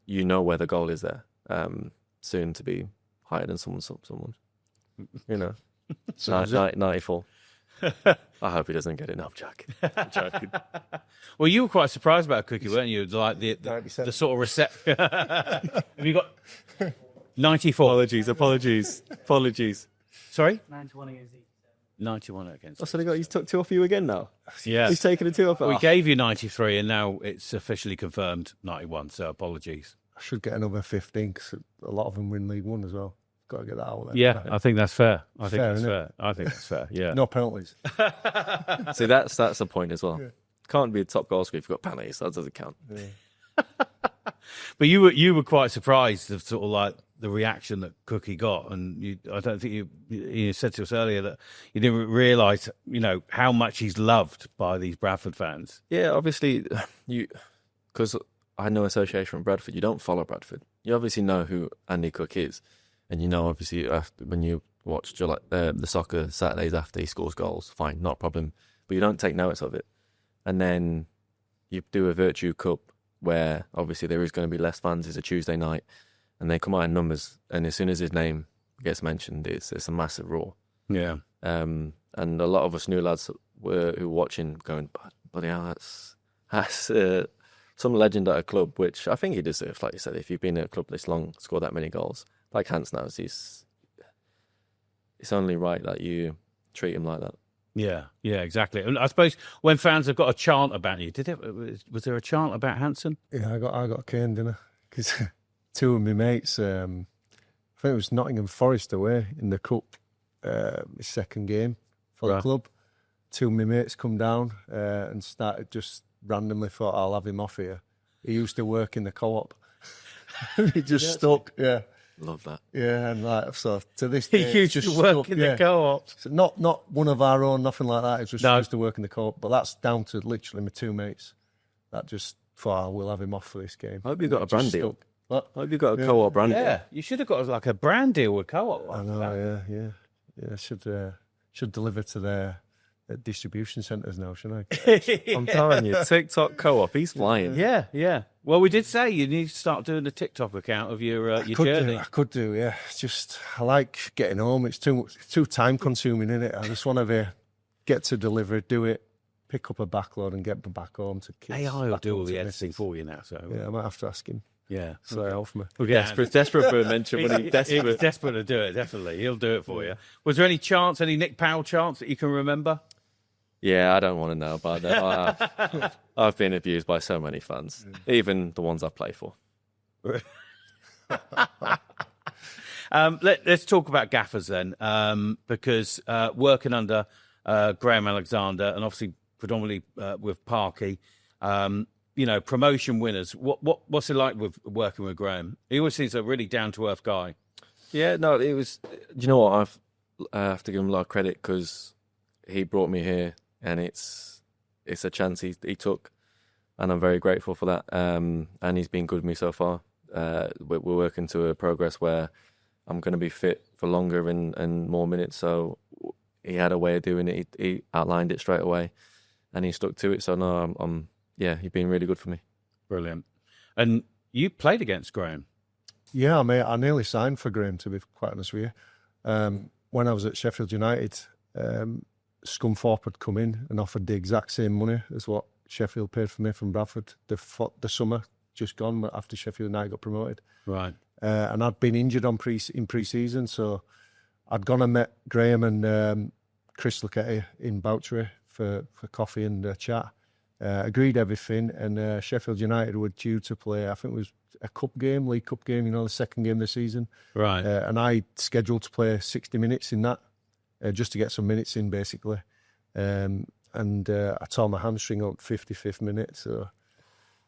where the goal is there. Soon to be higher than someone. So 94. I hope he doesn't get enough, Jack. Well, you were quite surprised about Cookie, weren't you? Like the sort of reception. Have you got 94? Apologies. Sorry? 91 against 91 against. Oh, so he's took 2 off you again now? Yeah. He's taken a 2 off. We gave you 93 and now it's officially confirmed 91, so apologies. I should get another 15 because a lot of them win League One as well. Got to get that out there. Yeah, I think that's fair. I think Fair, that's fair. Yeah. No penalties. See, that's the point as well. Yeah. Can't be a top goal scorer if you've got penalties. That doesn't count. Yeah. But you were quite surprised of sort of like the reaction that Cookie got, and I don't think you said to us earlier that you didn't realise how much he's loved by these Bradford fans. Yeah, obviously because I had no association with Bradford. You don't follow Bradford. You obviously know who Andy Cook is, and obviously when you watch the soccer Saturdays after he scores goals, fine, not a problem. but you don't take notice of it. And then you do a Virtue Cup where obviously there is going to be less fans. It's a Tuesday night, and they come out in numbers. And as soon as his name gets mentioned, it's a massive roar. Yeah. And a lot of us new lads who were watching, going, "Bloody hell, that's some legend at a club," which I think he deserves. Like you said, if you've been at a club this long, scored that many goals, like Hanson has, it's only right that you treat him like that. Yeah, exactly. And I suppose when fans have got a chant about you, was there a chant about Hanson? Yeah, I got caned, didn't I? Because two of my mates, I think it was Nottingham Forest away in the cup, his second game for the club. Two of my mates come down and started just randomly thought, I'll have him off here. He used to work in the co-op. He just stuck, yeah. Love that. Yeah, and like so to this day, he used to work in the co-op. So not one of our own, nothing like that. It's just used to work in the co-op. But that's down to literally my two mates that just thought, we'll have him off for this game. I hope you got a brand deal. What? I hope you got a co-op brand deal. Yeah, you should have got like a brand deal with co-op. I know, yeah. Should deliver to their distribution centres now, shouldn't I? I'm telling you, TikTok co-op, he's flying. Yeah. Well, we did say you need to start doing a TikTok account of your journey. I could do, yeah. It's just, I like getting home. It's too time consuming, isn't it? I just want to get to deliver, do it, pick up a backload and get back home to kids. AI will do all the editing for you now. So yeah, I might have to ask him. Yeah. So off me. Desperate for a mention. He's desperate to do it, definitely. He'll do it for you. Was there any Nick Powell chants that you can remember? Yeah, I don't want to know about that. I've been abused by so many fans, even the ones I play for. Let's talk about gaffers then, because working under Graham Alexander and obviously predominantly with Parky, promotion winners. What's it like with working with Graham? He always seems a really down to earth guy. Yeah, no, it was. You know what? I have to give him a lot of credit because he brought me here. And it's a chance he took, and I'm very grateful for that. And he's been good with me so far. We're working to a progress where I'm going to be fit for longer and more minutes. So he had a way of doing it. He outlined it straight away, and he stuck to it. So no, he's been really good for me. Brilliant. And you played against Graham? Yeah, I nearly signed for Graham, to be quite honest with you. When I was at Sheffield United. Scunthorpe had come in and offered the exact same money as what Sheffield paid for me from Bradford the summer just gone after Sheffield United got promoted. Right. And I'd been injured in pre-season, so I'd gone and met Graham and Chris Lucchetti in Bouchery for coffee and a chat. Agreed everything, and Sheffield United were due to play, I think it was a League Cup game, the second game of the season. Right. And I scheduled to play 60 minutes in that. Just to get some minutes in, basically. And I tore my hamstring up 55th minute. So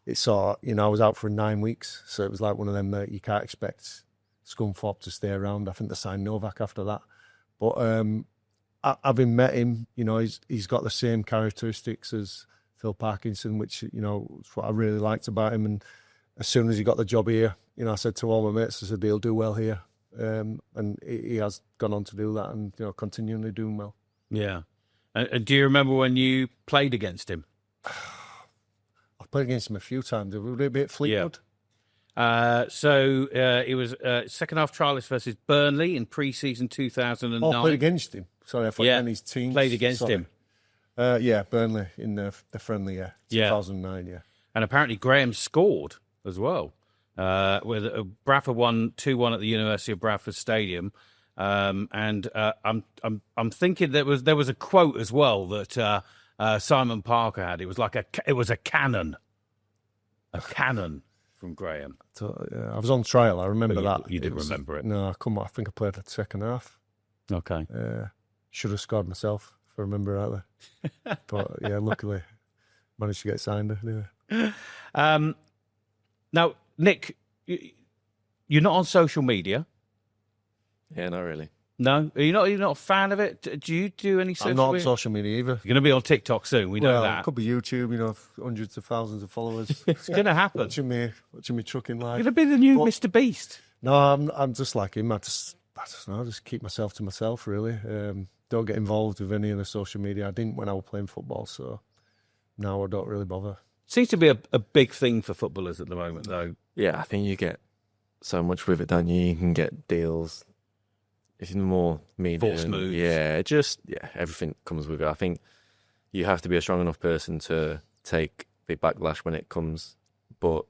it's sort of, I was out for 9 weeks. So it was like one of them that you can't expect Scunthorpe to stay around. I think they signed Novak after that. But having met him, he's got the same characteristics as Phil Parkinson, which, is what I really liked about him. And as soon as he got the job here, I said to all my mates, I said, he'll do well here. And he has gone on to do that and, continually doing well. Yeah. And do you remember when you played against him? I've played against him a few times. A little bit Fleetwood. Yeah. So it was second half trialist versus Burnley in pre-season 2009. Oh, played against him. Sorry, I thought you his team. Played against him. Yeah, Burnley in the friendly, 2009, yeah. And apparently Graham scored as well. With Bradford won 2-1 at the University of Bradford Stadium, and I'm thinking there was a quote as well that Simon Parker had. It was like it was a cannon from Graham. So, I was on trial. I remember that. You did remember it? No, I think I played the second half. Okay. Should have scored myself if I remember rightly, but yeah, luckily managed to get signed anyway. Now, Nick, you're not on social media. Yeah, not really. No, you're not a fan of it. Do you do any social media? I'm not on social media either. You're going to be on TikTok soon. We know that. It could be YouTube. Hundreds of thousands of followers. It's going to happen. watching me trucking live. You're going to be the new Mr. Beast. No, I'm just like him. I just know. I just keep myself to myself. Really, don't get involved with any of the social media. I didn't when I was playing football, so now I don't really bother. Seems to be a big thing for footballers at the moment, though. Yeah, I think you get so much with it, don't you? You can get deals. It's more media. Forced moves. Yeah, everything comes with it. I think you have to be a strong enough person to take the backlash when it comes. But,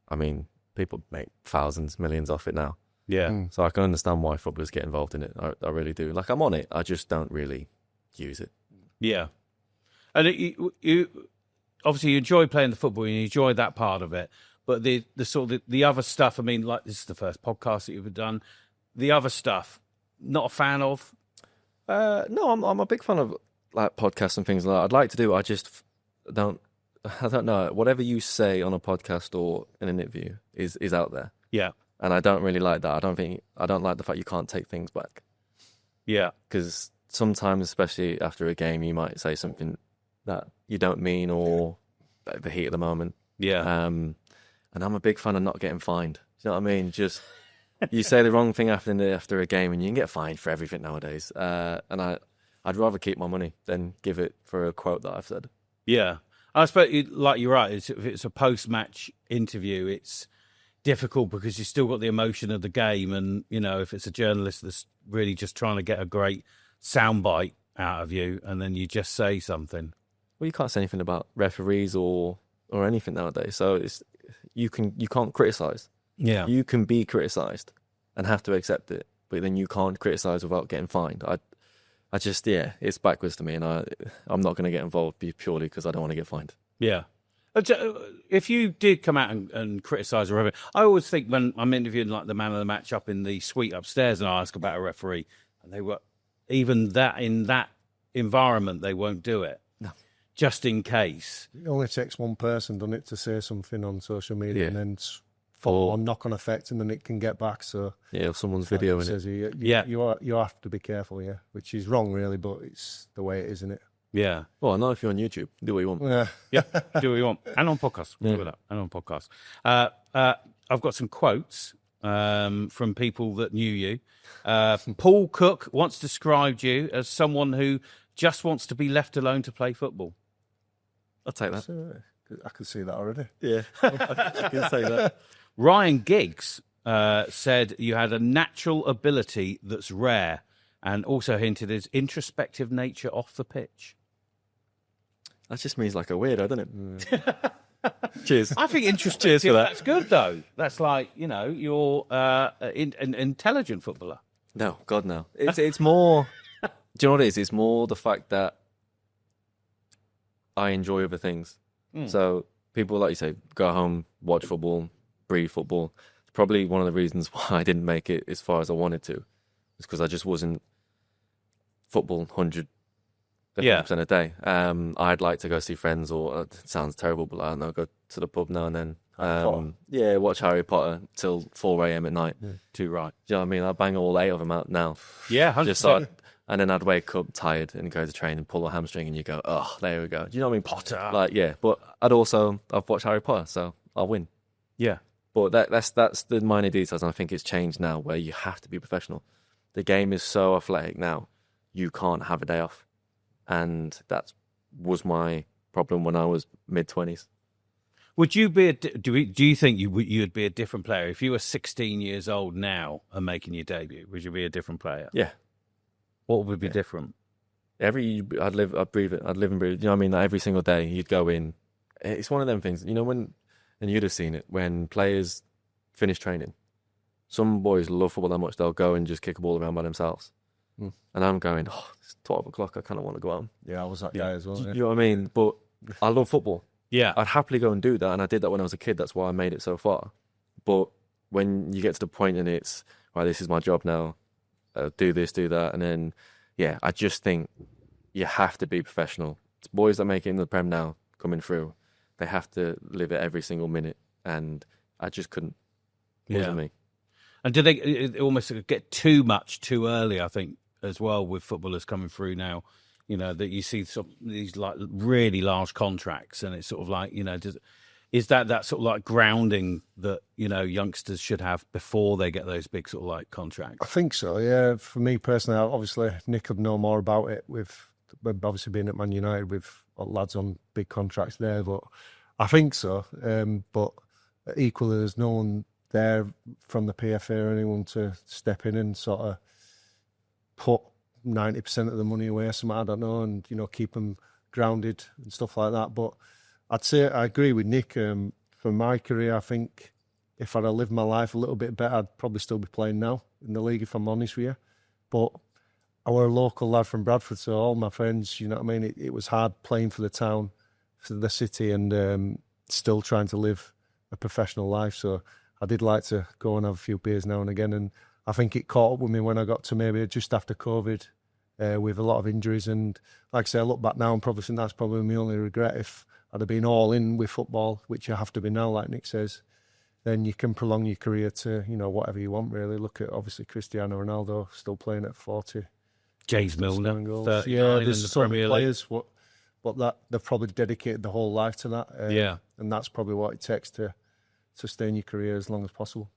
I mean, people make thousands, millions off it now. Yeah. So I can understand why footballers get involved in it. I really do. Like, I'm on it. I just don't really use it. Yeah. And you obviously you enjoy playing the football and you enjoy that part of it. But the sort of the other stuff, I mean, like this is the first podcast that you've done. The other stuff, not a fan of? No, I'm a big fan of like podcasts and things like that. I'd like to do it. I just don't know. Whatever you say on a podcast or in an interview is out there. Yeah. And I don't really like that. I don't like the fact you can't take things back. Yeah. Because sometimes, especially after a game, you might say something that you don't mean or the heat of the moment. Yeah. And I'm a big fan of not getting fined. Do you know what I mean? Just you say the wrong thing after a game and you can get fined for everything nowadays. And I'd rather keep my money than give it for a quote that I've said. Yeah. I suppose, like you're right, if it's a post-match interview, it's difficult because you've still got the emotion of the game. And, you know, if it's a journalist that's really just trying to get a great soundbite out of you and then you just say something. Well, you can't say anything about referees or anything nowadays. So you can't criticise. Yeah. You can be criticised and have to accept it, but then you can't criticise without getting fined. I just, it's backwards to me, and I'm not going to get involved purely because I don't want to get fined. Yeah. If you did come out and criticise a referee, I always think when I'm interviewing like the man of the match up in the suite upstairs and I ask about a referee, and they were, even that in that environment, they won't do it. No. Just in case. It only takes one person, doesn't it, to say something on social media Yeah. and then fall on knock-on effect, and then it can get back. So Yeah, if someone's videoing it. you have to be careful, which is wrong, really, but it's the way it is, isn't it? Yeah. Well, not if you're on YouTube. Do what you want. Yeah. Yeah, do what you want. And on podcasts. We'll do that. And on podcasts. I've got some quotes from people that knew you. Paul Cook once described you as someone who just wants to be left alone to play football. I'll take that. So, I can see that already. Yeah, I can say that. Ryan Giggs said you had a natural ability that's rare and also hinted his introspective nature off the pitch. That just means like a weirdo, doesn't it? Cheers. I think introspective, Cheers for that. that's good, though. That's like, you know, you're an intelligent footballer. No, God, no. It's more... Do you know what it is? It's more the fact that I enjoy other things. So people, like you say, go home, watch football, breathe football. It's probably one of the reasons why I didn't make it as far as I wanted to. It's because I just wasn't football 100% a day. I'd like to go see friends, or it sounds terrible, but I don't know, go to the pub now and then. Watch Harry Potter till 4 a.m. at night. Yeah. Too right. Do you know what I mean? I bang all 8 of them out now. Yeah, 100%. And then I'd wake up tired and go to train and pull a hamstring, and you go, oh, there we go. Do you know what I mean? Potter. Like, yeah. But I've watched Harry Potter, so I'll win. Yeah. But that's the minor details, and I think it's changed now where you have to be professional. The game is so athletic now, you can't have a day off. And that was my problem when I was mid-20s. Would you be? Do you think you'd be a different player if you were 16 years old now and making your debut? Would you be a different player? Yeah. What would be different? I'd breathe it. I'd live and breathe. You know what I mean? Like every single day, you'd go in. It's one of them things. You know, and you'd have seen it when players finish training. Some boys love football that much they'll go and just kick a ball around by themselves. And I'm going, it's 12 o'clock. I kind of want to go home. Yeah, I was that guy as well. You know what I mean? But I love football. Yeah. I'd happily go and do that, and I did that when I was a kid. That's why I made it so far. But when you get to the point and it's, right, this is my job now, do this, do that, and then, I just think you have to be professional. It's boys that make it in the Prem now, coming through, they have to live it every single minute, and I just couldn't. It wasn't me. And do they almost get too much too early, I think, as well, with footballers coming through now? You know, that you see these like really large contracts, and it's sort of like, you know, is that sort of like grounding that, you know, youngsters should have before they get those big sort of like contracts? I think so, yeah. For me personally, obviously Nick would know more about it with obviously being at Man United with lads on big contracts there, but I think so. But equally, there's no one there from the PFA or anyone to step in and sort of put 90% of the money away or something, I don't know, and, you know, keep them grounded and stuff like that. But I'd say I agree with Nick. For my career, I think if I'd have lived my life a little bit better, I'd probably still be playing now in the league, if I'm honest with you. But I were a local lad from Bradford, so all my friends, you know what I mean, it was hard playing for the town, for the city, and still trying to live a professional life. So I did like to go and have a few beers now and again, and I think it caught up with me when I got to maybe just after COVID, with a lot of injuries. And like I say, I look back now and probably think that's probably my only regret. If I'd have been all in with football, which you have to be now, like Nick says, then you can prolong your career to, you know, whatever you want, really. Look at, obviously, Cristiano Ronaldo still playing at 40. James Milner, yeah, there's some Premier players, but that they've probably dedicated the whole life to that. Yeah. And that's probably what it takes to sustain your career as long as possible.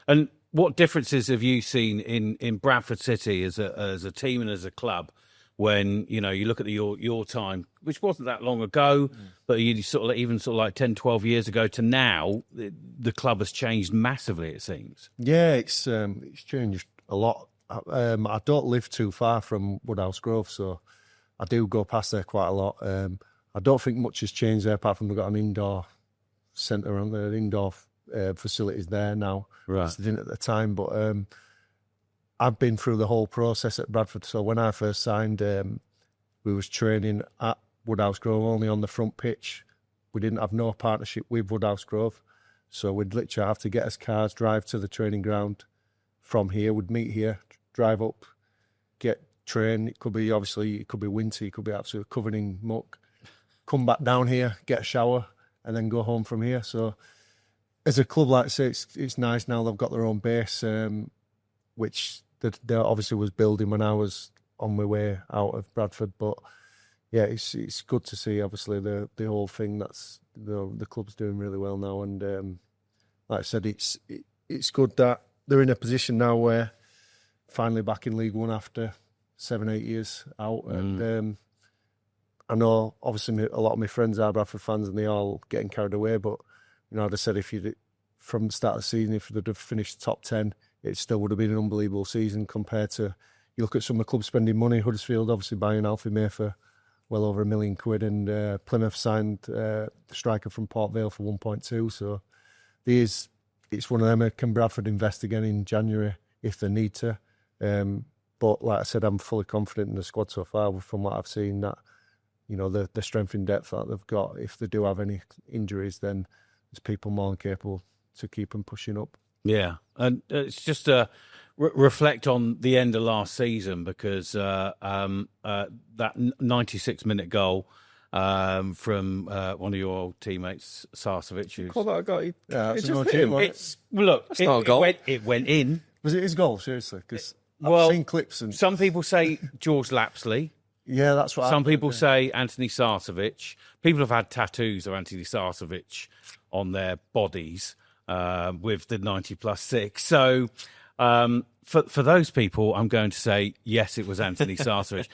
And what differences have you seen in Bradford City as a team and as a club when, you know, you look at your time, which wasn't that long ago, but you sort of even sort of like 10, 12 years ago to now, the club has changed massively, it seems. Yeah, it's changed a lot. I don't live too far from Woodhouse Grove, so I do go past there quite a lot. I don't think much has changed there apart from we've got an indoor centre on there, indoor facilities there now. Right. They didn't at the time, but I've been through the whole process at Bradford. So when I first signed, we was training at Woodhouse Grove only on the front pitch. We didn't have no partnership with Woodhouse Grove, so we'd literally have to get us cars, drive to the training ground from here. We'd meet here, drive up, get train. It could be winter, it could be absolutely covered in muck. Come back down here, get a shower, and then go home from here. So as a club, like I say, it's nice now they've got their own base, which they obviously was building when I was on my way out of Bradford. But yeah, it's good to see obviously the whole thing that's the club's doing really well now. And like I said, it's good that they're in a position now where finally back in League One after 7-8 years out. And I know obviously a lot of my friends are Bradford fans and they all getting carried away, but you know, I'd have said if you from the start of the season, if they'd have finished top 10, it still would have been an unbelievable season compared to, you look at some of the clubs spending money. Huddersfield obviously buying Alfie May for well over £1 million, and Plymouth signed the striker from Port Vale for 1.2. So it's one of them. Can Bradford invest again in January if they need to? But like I said, I'm fully confident in the squad so far from what I've seen that, you know, the strength in depth that they've got. If they do have any injuries, then there's people more than capable to keep them pushing up. Yeah, and it's just to reflect on the end of last season because that 96-minute goal from one of your old teammates, Sarcevic. Call that a goal? Yeah, it's not a goal. It went in. Was it his goal? Seriously, because I've seen clips and some people say George Lapsley. Yeah, that's what. Some people say Antoni Sarcevic. People have had tattoos of Antoni Sarcevic on their bodies with the 90+6. So for those people, I'm going to say yes, it was Antoni Sarcevic.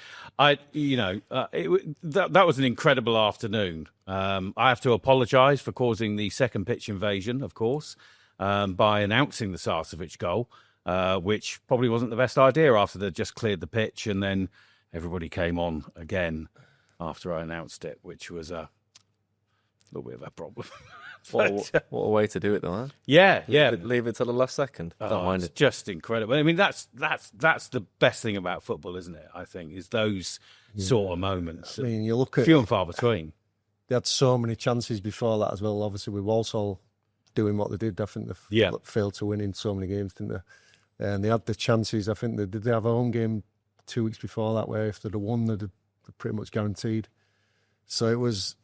That was an incredible afternoon. I have to apologise for causing the second pitch invasion, of course, by announcing the Sarcevic goal, which probably wasn't the best idea after they'd just cleared the pitch and then everybody came on again after I announced it, which was a little bit of a problem. What a way to do it, though, huh? Yeah. Leave it till the last second. Don't mind it's it. Just incredible. I mean, that's the best thing about football, isn't it? I think is those sort of moments. I mean, you look at few and far between. They had so many chances before that as well. Obviously, with Walsall doing what they did, I think they failed to win in so many games, didn't they? And they had the chances. I think they have a home game 2 weeks before that, where if they'd have won, they're pretty much guaranteed. So it was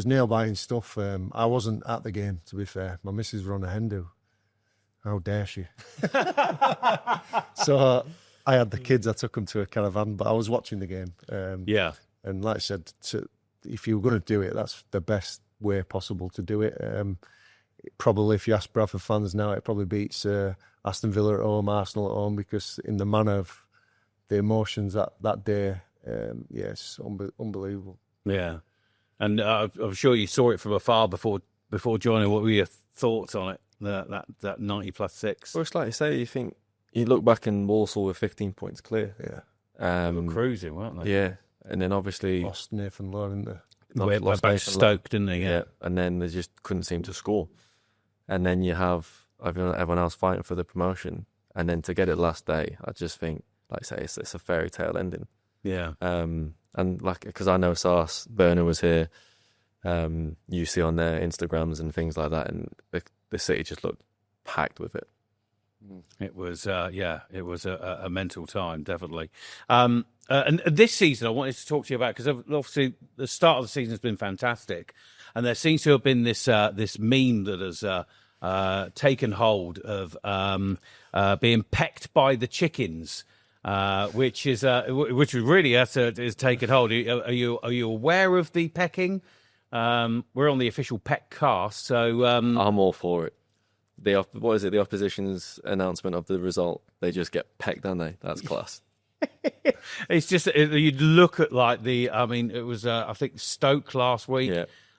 nail-biting stuff. I wasn't at the game, to be fair. My missus were on a hen do. How dare she? So I had the kids. I took them to a caravan, but I was watching the game. And like I said, if you were going to do it, that's the best way possible to do it. Probably, if you ask Bradford fans now, it probably beats Aston Villa at home, Arsenal at home, because in the manner of the emotions that day, it's unbelievable. Yeah, and I'm sure you saw it from afar before joining. What were your thoughts on it? That 90+6. Well, it's like you say, you look back in Walsall with 15 points clear. Yeah, They were cruising, weren't they? Yeah, and then obviously lost Nathan Law, didn't they? Went back to Stoke, didn't they? Yeah, and then they just couldn't seem to score. And then you have everyone else fighting for the promotion, and then to get it last day, I just think, like I say, it's a fairy tale ending. Yeah. And like, because I know Sarce Burner was here, you see on their Instagrams and things like that, and the city just looked packed with it. It was, it was a mental time, definitely. And this season, I wanted to talk to you about, because obviously the start of the season has been fantastic, and there seems to have been this meme that has taken hold of being pecked by the chickens, which really is taken hold. Are you aware of the pecking? We're on the official Peck cast, so I'm all for it. What is it? The opposition's announcement of the result. They just get pecked, don't they? That's class. It's just you'd look at it was I think Stoke last week,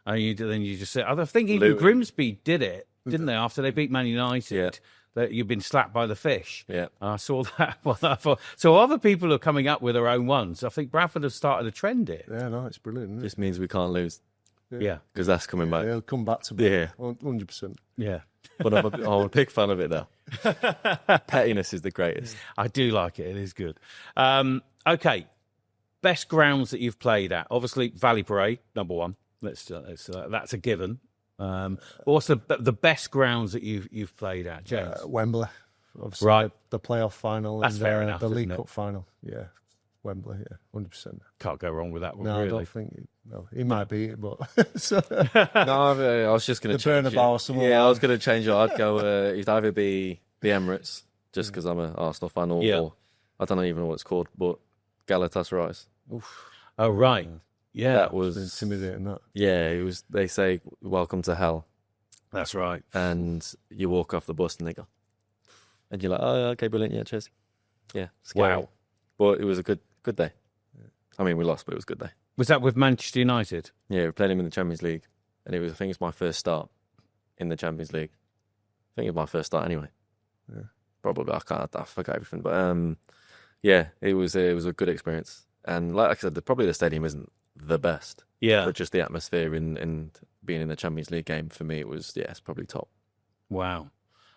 and you just said, I think even Grimsby did it, didn't they? After they beat Man United, that you've been slapped by the fish. Yeah, I saw that. So other people are coming up with their own ones. I think Bradford have started a trend here. Yeah, no, it's brilliant. Isn't it? just means we can't lose. Yeah, because that's coming back. It'll come back to me. Yeah, 100%. Yeah. But I'm a big fan of it though. Pettiness is the greatest. I do like it. It is good. Okay, best grounds that you've played at. Obviously, Valley Parade, number one. That's a given. What's the best grounds that you've played at, James? Wembley, obviously. Right. The playoff final. That's and, fair enough. The League isn't it? Cup final. Yeah, Wembley. Yeah, 100%. Can't go wrong with that one. No, really. I don't think. No, he might beat it, but No, I was just going to the Bernabeu or something. Yeah, I was going to change it. I'd go. It'd either be the Emirates, just because I'm an Arsenal fan, or I don't even know what it's called, but Galatasaray. Oh right, yeah, that was intimidating. That. Yeah, it was. They say "Welcome to hell." That's right. And you walk off the bus and they go, and you're like, "Oh, okay, brilliant, yeah, cheers." Yeah, scary. Wow. But it was a good day. I mean, we lost, but it was a good day. Was that with Manchester United? Yeah, we played him in the Champions League, and I think it's my first start in the Champions League. I think it was my first start anyway. Yeah. Probably, I forgot everything, but it was a good experience. And like I said, probably the stadium isn't the best. Yeah, but just the atmosphere and being in the Champions League game for me, it's probably top. Wow.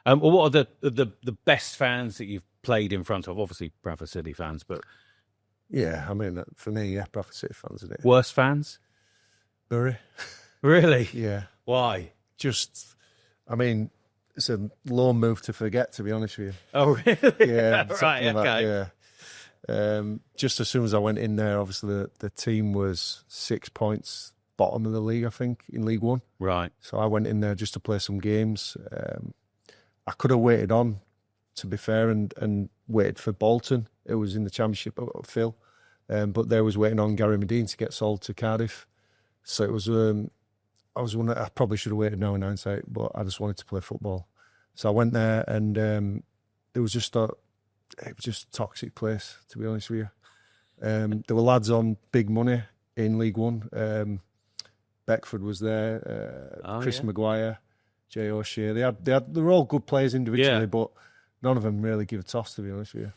Well, what are the best fans that you've played in front of? Obviously, Bradford City fans, but yeah, I mean, for me, Bradford City fans, isn't it? Worst fans? Bury. Really? Yeah. Why? Just, I mean, it's a low move to forget, to be honest with you. Oh, really? Yeah. Right. Okay. Yeah. Just as soon as I went in there, obviously the team was 6 points bottom of the league, I think, in League One. Right. So I went in there just to play some games. I could have waited on, to be fair, and waited for Bolton. It was in the Championship, Phil. But they was waiting on Gary Medine to get sold to Cardiff. So it was, I probably should have waited now in hindsight, but I just wanted to play football. So I went there, and it was just a toxic place, to be honest with you. There were lads on big money in League One. Beckford was there, Chris Maguire, Jay O'Shea. They were all good players individually, but none of them really give a toss, to be honest with you.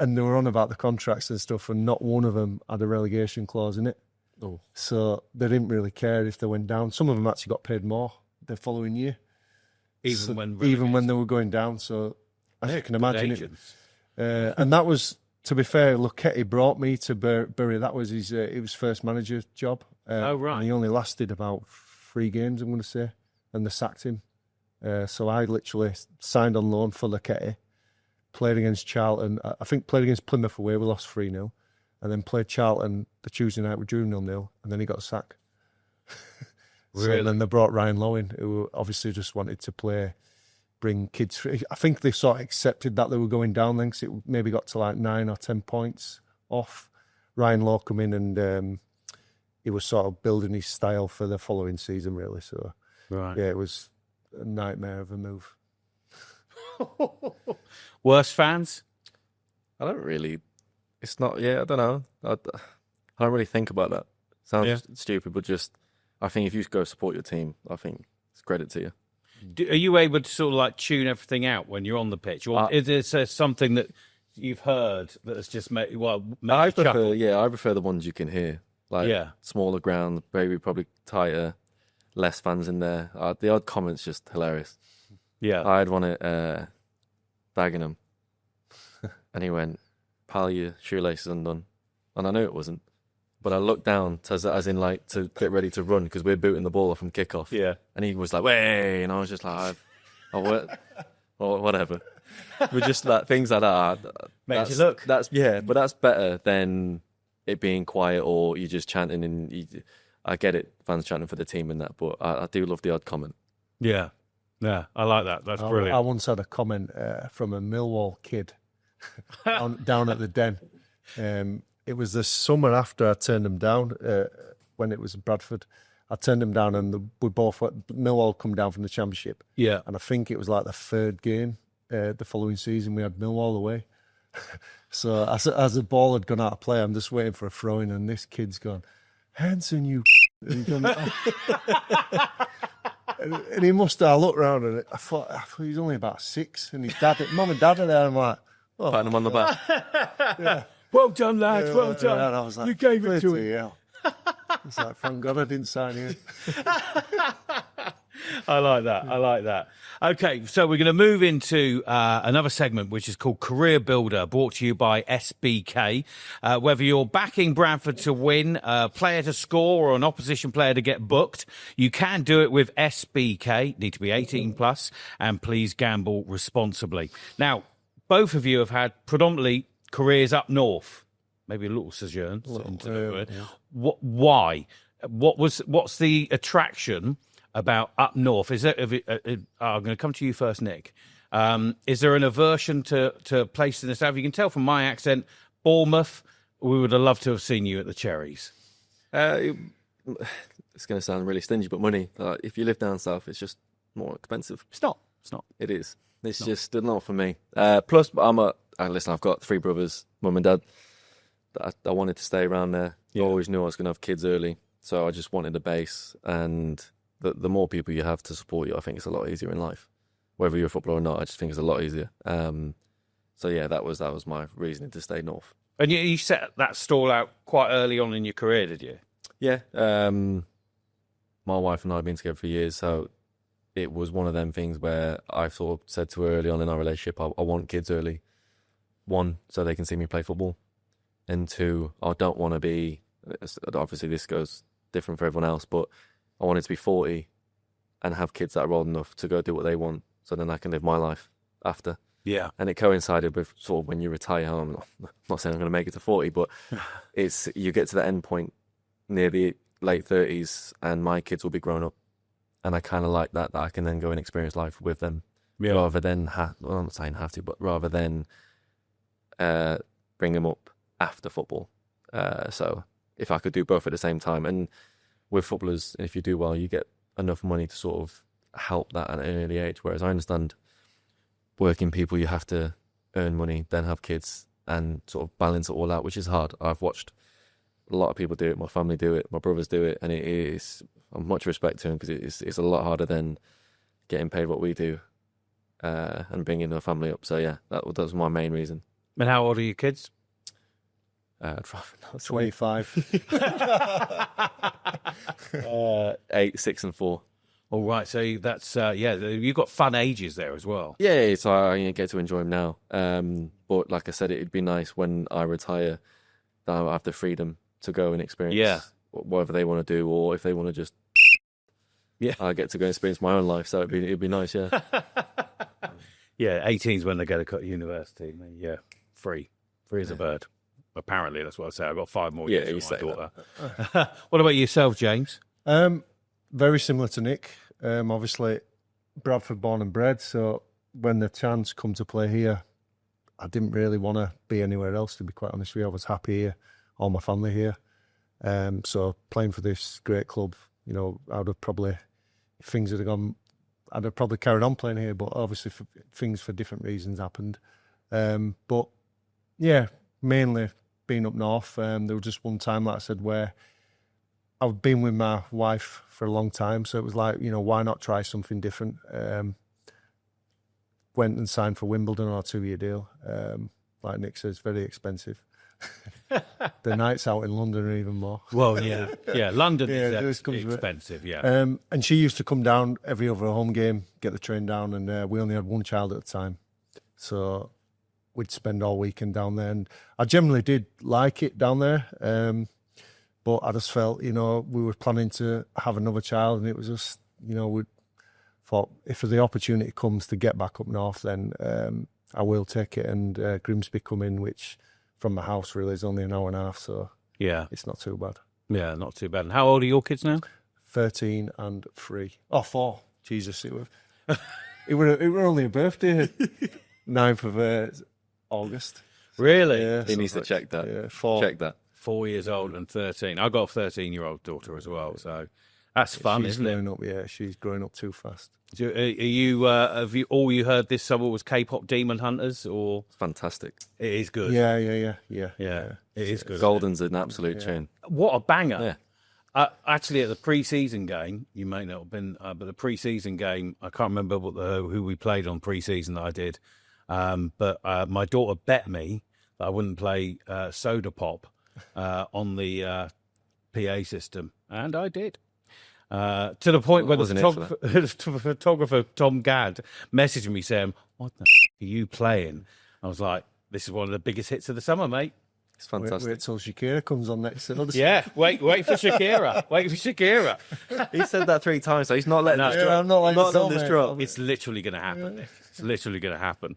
And they were on about the contracts and stuff, and not one of them had a relegation clause in it. Oh. So they didn't really care if they went down. Some of them actually got paid more the following year, even when they were going down. So I can imagine it. And that was, to be fair, Lucchetti brought me to Bury. That was his first manager job. Oh, right. And he only lasted about 3 games, I'm going to say, and they sacked him. So I literally signed on loan for Lucchetti, played against Charlton. I think played against Plymouth away, we lost 3-0, and then played Charlton the Tuesday night, we drew 0-0, and then he got sacked. Really? So then they brought Ryan Lowe in, who obviously just wanted to bring kids through. I think they sort of accepted that they were going down then, because it maybe got to like 9 or 10 points off. Ryan Lowe come in and he was sort of building his style for the following season, really. So, Right. yeah, it was a nightmare of a move. Worst fans? I don't really. It's not. Yeah, I don't know. I don't really think about that. Sounds stupid, but just I think if you go support your team, I think it's credit to you. Are you able to sort of like tune everything out when you're on the pitch, or is there something that you've heard that has just made I you chuckle? I prefer the ones you can hear. Like smaller ground, maybe probably tighter, less fans in there. The odd comment's just hilarious. Yeah, I had one at Dagenham, and he went, "Pal, your shoelace is undone," and I knew it wasn't. But I looked down as in like to get ready to run because we're booting the ball off from kickoff. Yeah, and he was like, "Way," and I was just like, whatever." But just like things like that. Makes you look. But that's better than it being quiet or you just chanting. And I get it, fans chanting for the team and that, but I do love the odd comment. Yeah, I like that. That's brilliant. I once had a comment from a Millwall kid down at the Den. It was the summer after I turned him down when it was Bradford. I turned him down, and Millwall come down from the Championship. Yeah, and I think it was like the third game the following season we had Millwall away. So as the ball had gone out of play, I'm just waiting for a throw-in, and this kid's gone, "Hanson, you," and he must have looked round, and I thought he was only about 6, and his mum and dad are there. I'm like, patting him on the back. Yeah. Well done, lads. Well done. And I was like, you gave it to him. It's like, thank God I didn't sign you. I like that. Okay, so we're going to move into another segment, which is called Career Builder, brought to you by SBK. Whether you're backing Bradford to win, a player to score, or an opposition player to get booked, you can do it with SBK. Need to be 18 plus, and please gamble responsibly. Now, both of you have had predominantly careers up north, maybe a little sojourn into the word. Yeah. Why? What's the attraction about up north? Is there? I'm going to come to you first, Nick. Is there an aversion to places in the south? You can tell from my accent, Bournemouth. We would have loved to have seen you at the Cherries. It's going to sound really stingy, but money. If you live down south, it's just more expensive. It's not. It is. It's just not for me. Plus, listen, I've got 3 brothers, mum and dad. I wanted to stay around there. I always knew I was going to have kids early, so I just wanted a base. And the more people you have to support you, I think it's a lot easier in life. Whether you're a footballer or not, I just think it's a lot easier. So yeah, that was my reasoning to stay north. And you set that stall out quite early on in your career, did you? Yeah. My wife and I have been together for years, so it was one of them things where I sort of said to her early on in our relationship, I want kids early. 1, so they can see me play football. And 2, I don't want to be, obviously this goes different for everyone else, but I wanted to be 40 and have kids that are old enough to go do what they want, so then I can live my life after. Yeah. And it coincided with sort of when you retire. I'm not saying I'm going to make it to 40, but you get to the end point near the late 30s and my kids will be grown up. And I kind of like that I can then go and experience life with them rather than, I'm not saying have to, but rather than bring them up after football. So if I could do both at the same time, and with footballers, if you do well, you get enough money to sort of help that at an early age. Whereas I understand working people, you have to earn money, then have kids, and sort of balance it all out, which is hard. I've watched a lot of people do it. My family do it. My brothers do it, and it is. I'm much respect to them because it's a lot harder than getting paid what we do and bringing a family up. So yeah, that was my main reason. And how old are your kids? 25. 8, 6, and 4. All right, so that's you've got fun ages there as well. Yeah, so I get to enjoy them now. But like I said, it'd be nice when I retire that I have the freedom to go and experience whatever they want to do, or if they want to just I get to go and experience my own life. So it'd be nice, yeah. Yeah, 18's when they go to university. Yeah, free as a bird. Apparently, that's what I say. I've got 5 more years with my daughter. What about yourself, James? Very similar to Nick. Obviously, Bradford born and bred. So when the chance come to play here, I didn't really want to be anywhere else, to be quite honest with you. I was happy here, all my family here. So playing for this great club, you know, I'd have probably, if things had gone, I'd have probably carried on playing here, but obviously things for different reasons happened. But yeah, mainly being up north. There was just one time, like I said, where I've been with my wife for a long time, so it was like, you know, why not try something different? Went and signed for Wimbledon on a 2-year deal. Like Nick says, very expensive. The nights out in London are even more. Well, yeah, London is comes with it. expensive. Yeah, and she used to come down every other home game, get the train down, and we only had one child at the time, so we'd spend all weekend down there. And I generally did like it down there, but I just felt, you know, we were planning to have another child, and it was just, you know, we thought if the opportunity comes to get back up north, then I will take it. And Grimsby come in, which from my house really is only an hour and a half, so yeah, it's not too bad. Yeah, not too bad. And how old are your kids now? 13 and 3. Oh, 4. Jesus, it were only a birthday, 9th of August. Really? Yeah, He needs to check that. Yeah, 4. Check that. 4 years old and 13. I got a 13-year-old daughter as well, so that's fun, She's isn't it? growing up, yeah, she's growing up too fast. Are you? Have you? All you heard this summer was K-pop Demon Hunters, or Fantastic. it is good. Yeah. It is good. Golden's an absolute tune. What a banger! Yeah. Actually, at the pre-season game, you may not have been, but the pre-season game, I can't remember who we played on pre-season that I did. But my daughter bet me that I wouldn't play Soda Pop on the PA system, and I did. To the point where the photographer Tom Gadd messaged me saying, "What the are you playing?" I was like, "This is one of the biggest hits of the summer, mate." It's fantastic. Wait till Shakira comes on next. Yeah, wait for Shakira. Wait for Shakira. He said that 3 times, so he's not letting this drop. I'm not letting this drop. It's literally going to happen. It's literally going to happen.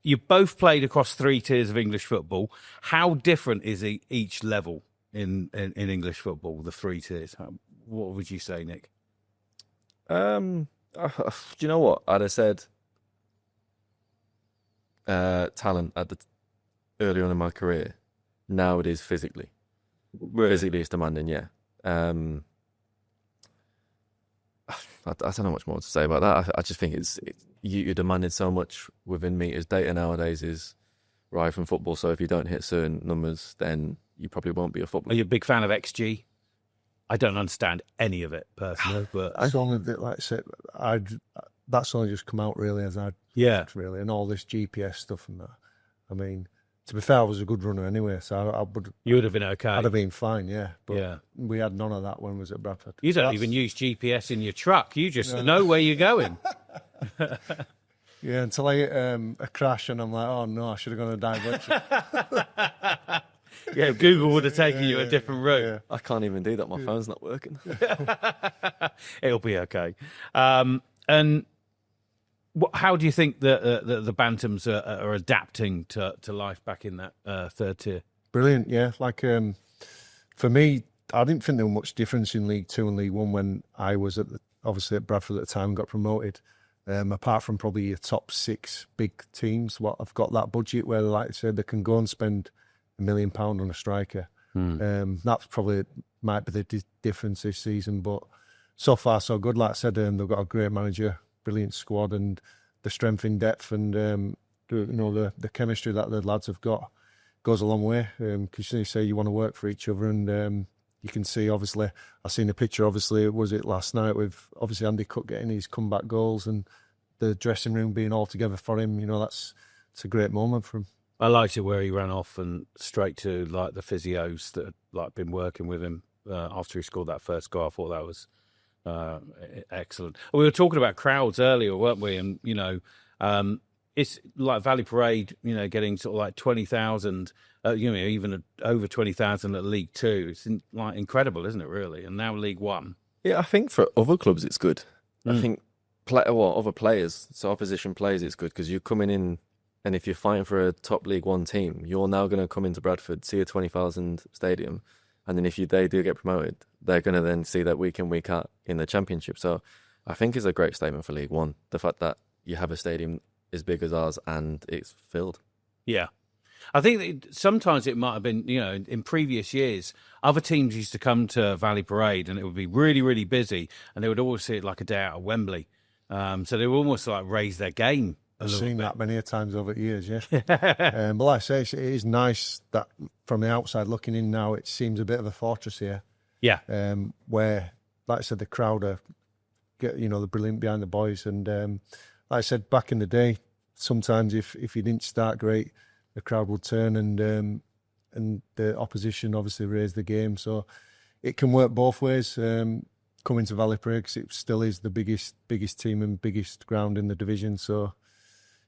You both played across 3 tiers of English football. How different is each level in English football, the 3 tiers? What would you say, Nick? Do you know what? I'd have said talent early on in my career. Now it is physically. Physically it's demanding, yeah. I don't know much more to say about that. I just think you're demanding so much within meters. Data nowadays is right from football, so if you don't hit certain numbers, then you probably won't be a footballer. Are you a big fan of XG? I don't understand any of it personally, but It's only a bit like I said, that's only just come out really really, and all this GPS stuff and that. I mean, to be fair, I was a good runner anyway, so you would have been okay. I'd have been fine, yeah. But yeah, we had none of that when we was at Bradford. You don't even use GPS in your truck. You just know where you're going. Yeah, until I hit a crash and I'm like, oh no, I should have gone a diversion. Yeah, Google would have taken you a different route. Yeah. I can't even do that. My phone's not working. It'll be okay. And how do you think the Bantams are adapting to life back in that 3rd tier? Brilliant, yeah. Like for me, I didn't think there was much difference in League 2 and League 1 when I was obviously at Bradford at the time and got promoted. Apart from probably your top 6 big teams, what have got that budget where, like I said, they can go and spend £1 million on a striker. That's probably might be the difference this season, but so far so good. Like I said, they've got a great manager, brilliant squad, and the strength in depth and the chemistry that the lads have got goes a long way. Because you say you want to work for each other, and you can see obviously. I seen a picture. Obviously, was it last night with obviously Andy Cook getting his comeback goals and the dressing room being all together for him. You know, it's a great moment for him. I liked it where he ran off and straight to like the physios that had like been working with him after he scored that first goal. I thought that was excellent. We were talking about crowds earlier, weren't we? And you know, it's like Valley Parade, you know, getting sort of like 20,000, even over 20,000 at League 2. It's like incredible, isn't it? Really, and now League 1. Yeah, I think for other clubs it's good. I think other players, so opposition players, it's good because you're coming in. And if you're fighting for a top League 1 team, you're now going to come into Bradford, see a 20,000 stadium, and then they do get promoted, they're going to then see that week in, week out in the Championship. So I think it's a great statement for League 1, the fact that you have a stadium as big as ours and it's filled. Yeah. I think that sometimes it might have been, in previous years, other teams used to come to Valley Parade and it would be really, really busy, and they would always see it like a day out of Wembley. So they would almost like raise their game. I've seen that many times over the years, yeah. But like I say, it is nice that from the outside looking in now, it seems a bit of a fortress here. Yeah. Where, like I said, the crowd are, they're brilliant behind the boys. And like I said, back in the day, sometimes if you didn't start great, the crowd would turn and the opposition obviously raised the game. So it can work both ways. Coming to Valley Parade, 'cause it still is the biggest team and biggest ground in the division. So,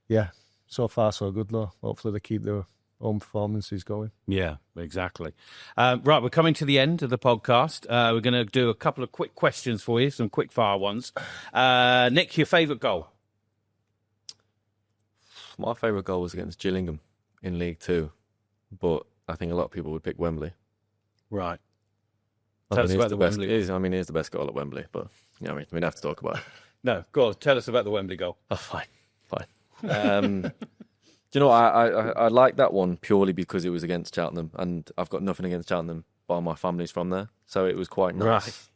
yeah, so far so good, though. Hopefully they keep their own performances going. Yeah, exactly. Right, we're coming to the end of the podcast. We're going to do a couple of quick questions for you, some quick fire ones. Nick, your favourite goal? My favourite goal was against Gillingham in League Two, but I think a lot of people would pick Wembley. Right. Tell us about the Wembley. It is the best goal at Wembley, but we don't have to talk about it. No, go on. Tell us about the Wembley goal. Oh, fine. Do you know, I like that one purely because it was against Cheltenham, and I've got nothing against Cheltenham, but my family's from there, so it was quite nice. Right.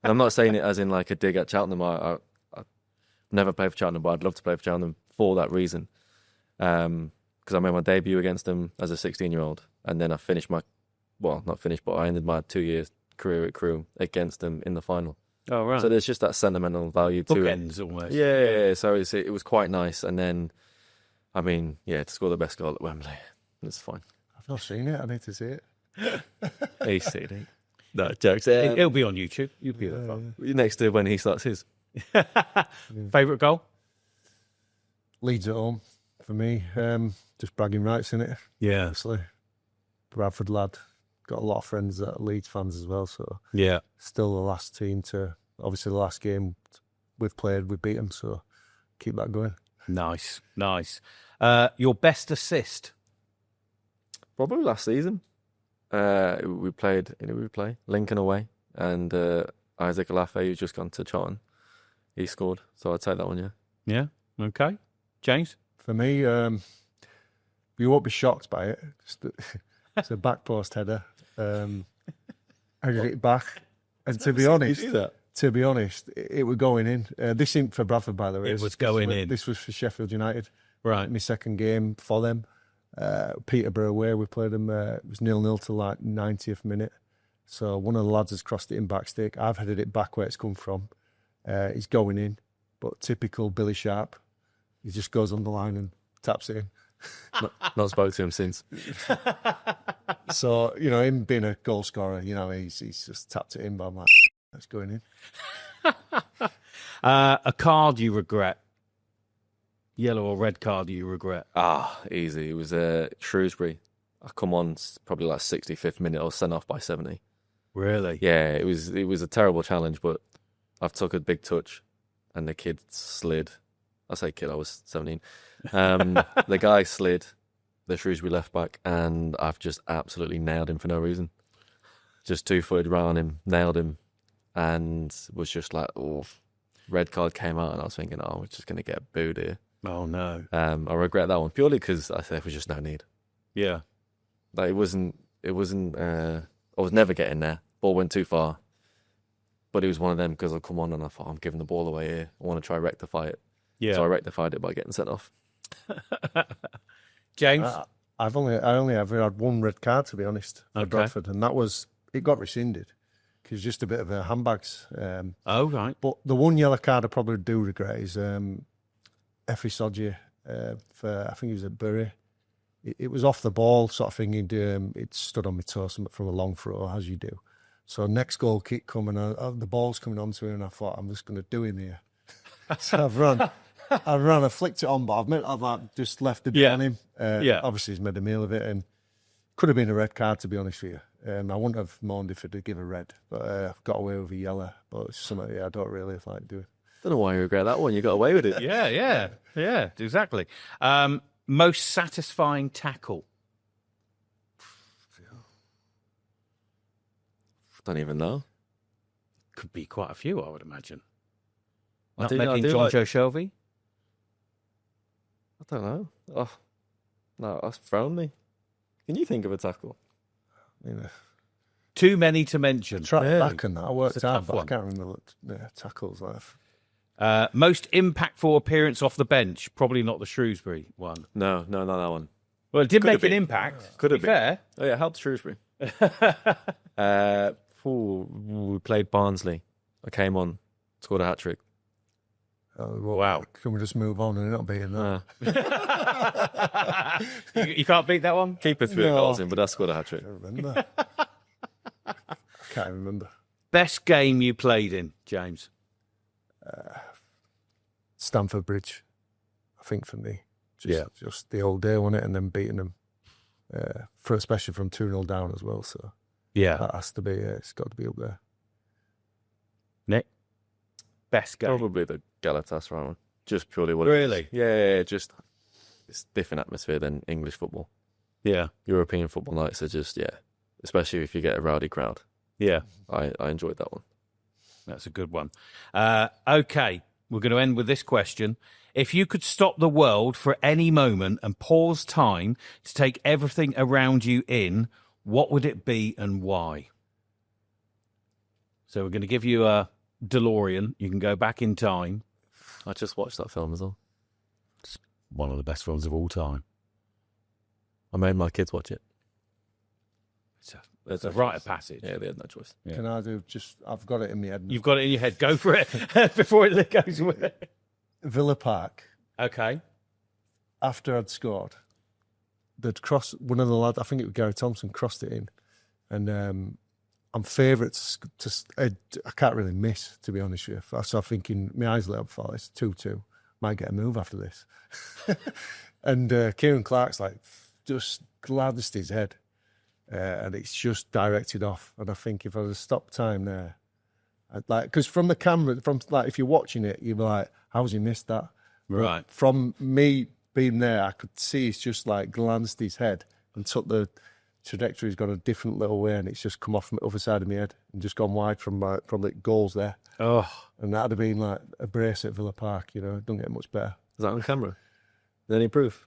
And I'm not saying it as in like a dig at Cheltenham. I never played for Cheltenham, but I'd love to play for Cheltenham for that reason. Because I made my debut against them as a 16-year-old, and then I finished I ended my 2-year career at Crewe against them in the final. Oh, right. So there's just that sentimental value to it. Bookends almost. Yeah. So it was quite nice. And then, to score the best goal at Wembley, it's fine. I've not seen it. I need to see it. He's seen it. No, jokes. It'll be on YouTube. You'll be there. Next to when he starts his. Favourite goal? Leeds at home for me. Just bragging rights in it. Yeah. Obviously. Bradford lad. Got a lot of friends that are Leeds fans as well. So yeah, still the last team obviously the last game we've played, we beat them. So keep that going. Nice. Your best assist? Probably last season. We played, Lincoln away, and Isaac Alafe, who's just gone to Charlton, he scored. So I'd say that one, yeah. Yeah, okay. James? For me, you won't be shocked by it. It's a back post header. I did it back. And to be honest, it was going in. This isn't for Bradford, by the way. It was going in. This was for Sheffield United. Right. My second game for them. Peterborough away, we played them. It was 0-0 till like 90th minute. So one of the lads has crossed it in back stick. I've headed it back where it's come from. It's going in. But typical Billy Sharp. He just goes on the line and taps it in. Not spoke to him since. So, him being a goal scorer, he's just tapped it in, but I'm like, that's going in. A card you regret? Yellow or red card you regret? Easy. It was Shrewsbury. I come on probably like 65th minute. I was sent off by 70. Really? Yeah, it was a terrible challenge, but I've took a big touch and the kid slid. I say kid, I was 17. The guy slid, the Shrewsbury left back, and I've just absolutely nailed him for no reason. Just 2-footed round him, nailed him, and was just like, red card came out, and I was thinking, we're just going to get booed here. Oh, no. I regret that one, purely because I think there was just no need. Yeah. Like, I was never getting there. Ball went too far. But it was one of them because I come on and I thought, I'm giving the ball away here. I want to try rectify it. Yeah. So I rectified it by getting sent off. James? I only ever had one red card, to be honest, for Bradford, and it got rescinded because just a bit of a handbags. Right. But the one yellow card I probably do regret is Effie Sodje for, I think he was at Bury. It was off the ball sort of thing. It stood on my toes from a long throw, as you do. So next goal kick coming, the ball's coming onto him, and I thought, I'm just going to do him here. So I've run, I flicked it on, but I've just left it on him. Obviously, he's made a meal of it, and could have been a red card, to be honest with you. I wouldn't have moaned if I'd give a red, but I've got away with a yellow. But it's something I don't really like doing. Don't know why you regret that one. You got away with it. Yeah, exactly. Most satisfying tackle? Don't even know. Could be quite a few, I would imagine. I Not making John Joe Shelby? I don't know. Oh, no, that's thrown me. Can you think of a tackle? You know, Too many to mention. track Really? back and that. I worked It's a hard, tough but one. I can't remember tackles. Most impactful appearance off the bench. Probably not the Shrewsbury one. No, not that one. Well, it did Could make have an been. impact. Could to have be been. fair. Oh yeah, helped Shrewsbury. We played Barnsley. I came on, scored a hat trick. Wow. Can we just move on and not be in that? You can't beat that one? Keeper threw No. goals in, but I scored a hat trick. I remember. I can't remember. Best game you played in, James? Stamford Bridge, I think for me. Just the old day, wasn't it? And then beating them, especially from 2-0 down as well. So Yeah. that has to be, it's got to be up there. Nick? Best game? Probably the Galatasaray one. Just purely what Really? Yeah, just it's different atmosphere than English football. Yeah. European football nights are just, especially if you get a rowdy crowd. Yeah. I enjoyed that one. That's a good one. Okay. We're going to end with this question. If you could stop the world for any moment and pause time to take everything around you in, what would it be and why? So we're going to give you a DeLorean. You can go back in time. I just watched that film as well. One of the best films of all time. I made my kids watch it. It's a rite of passage. Yeah, they had no choice. Yeah. Can I do I've got it in my head. You've got it in your head. Go for it before it goes away. Villa Park, Okay. after I'd scored, they'd cross, one of the lads, I think it was Gary Thompson, crossed it in. And I'm favourite I can't really miss, to be honest with you. So I'm thinking, my eyes lit up for it's 2-2. Might get a move after this. And Kieran Clark's like, just gladdest his head. And it's just directed off. And I think if I was stopped time there, I'd because from the camera, if you're watching it, you're like, how's he missed that? Right. But from me being there, I could see it's just glanced his head and took the trajectory's gone a different little way, and it's just come off from the other side of my head and just gone wide from the goals there. Oh. And that'd have been like a brace at Villa Park, it don't get much better. Is that on camera? Is there any proof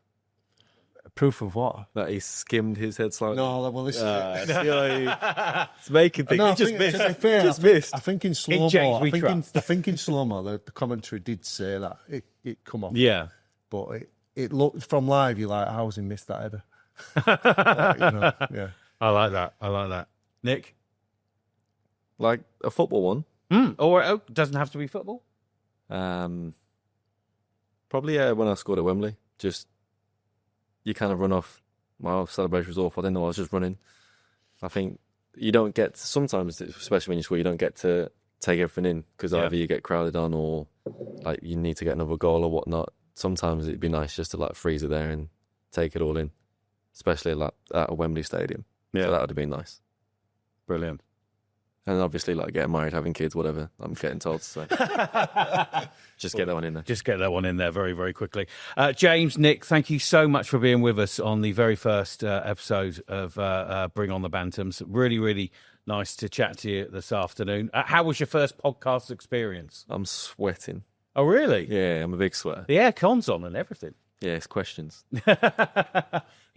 Proof of what? that he skimmed his head slightly? No, well, this It's making things. No, He just missed. to be fair, Just missed. I think in slow James, mo. we I think in slow mo, the commentary did say that it come off. Yeah. But it looked from live. You're like, how's he missed that header? But, yeah. I like that. Nick? Like a football one. Or it doesn't have to be football. Probably when I scored at Wembley. Just you kind of run off. My celebration was awful. I didn't know I was just running. I think you don't get sometimes, especially when you score, you don't get to take everything in because either you get crowded on or like you need to get another goal or whatnot. Sometimes it'd be nice just to freeze it there and take it all in, especially at a Wembley Stadium. Yeah, so that would have been nice. Brilliant. And obviously, getting married, having kids, whatever. I'm getting told to say. Just get that one in there. Just get that one in there very, very quickly. James, Nick, thank you so much for being with us on the very first episode of Bring on the Bantams. Really, really nice to chat to you this afternoon. How was your first podcast experience? I'm sweating. Oh, really? Yeah, I'm a big sweater. The aircon's on and everything. Yeah, it's questions.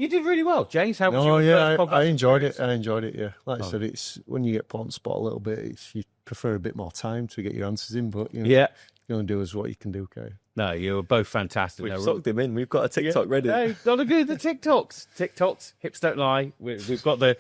You did really well, James. How was No, your yeah, first podcast I enjoyed experience? it. I enjoyed it. Yeah, like I said, it's when you get put on the spot a little bit, you prefer a bit more time to get your answers in. But Yeah. you only do as what you can do, okay? No, you were both fantastic. We've No, sucked him in. We've got a TikTok ready. Hey, gotta do the TikToks. Hips don't lie. We've got the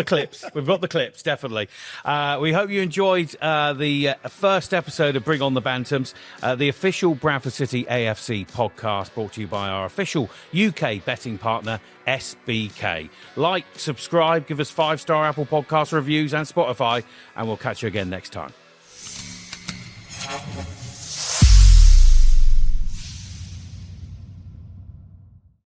clips. We've got the clips, definitely. We hope you enjoyed the first episode of Bring on the Bantams, the official Bradford City AFC podcast, brought to you by our official UK betting partner, SBK. Like, subscribe, give us 5-star Apple Podcast reviews and Spotify, and we'll catch you again next time.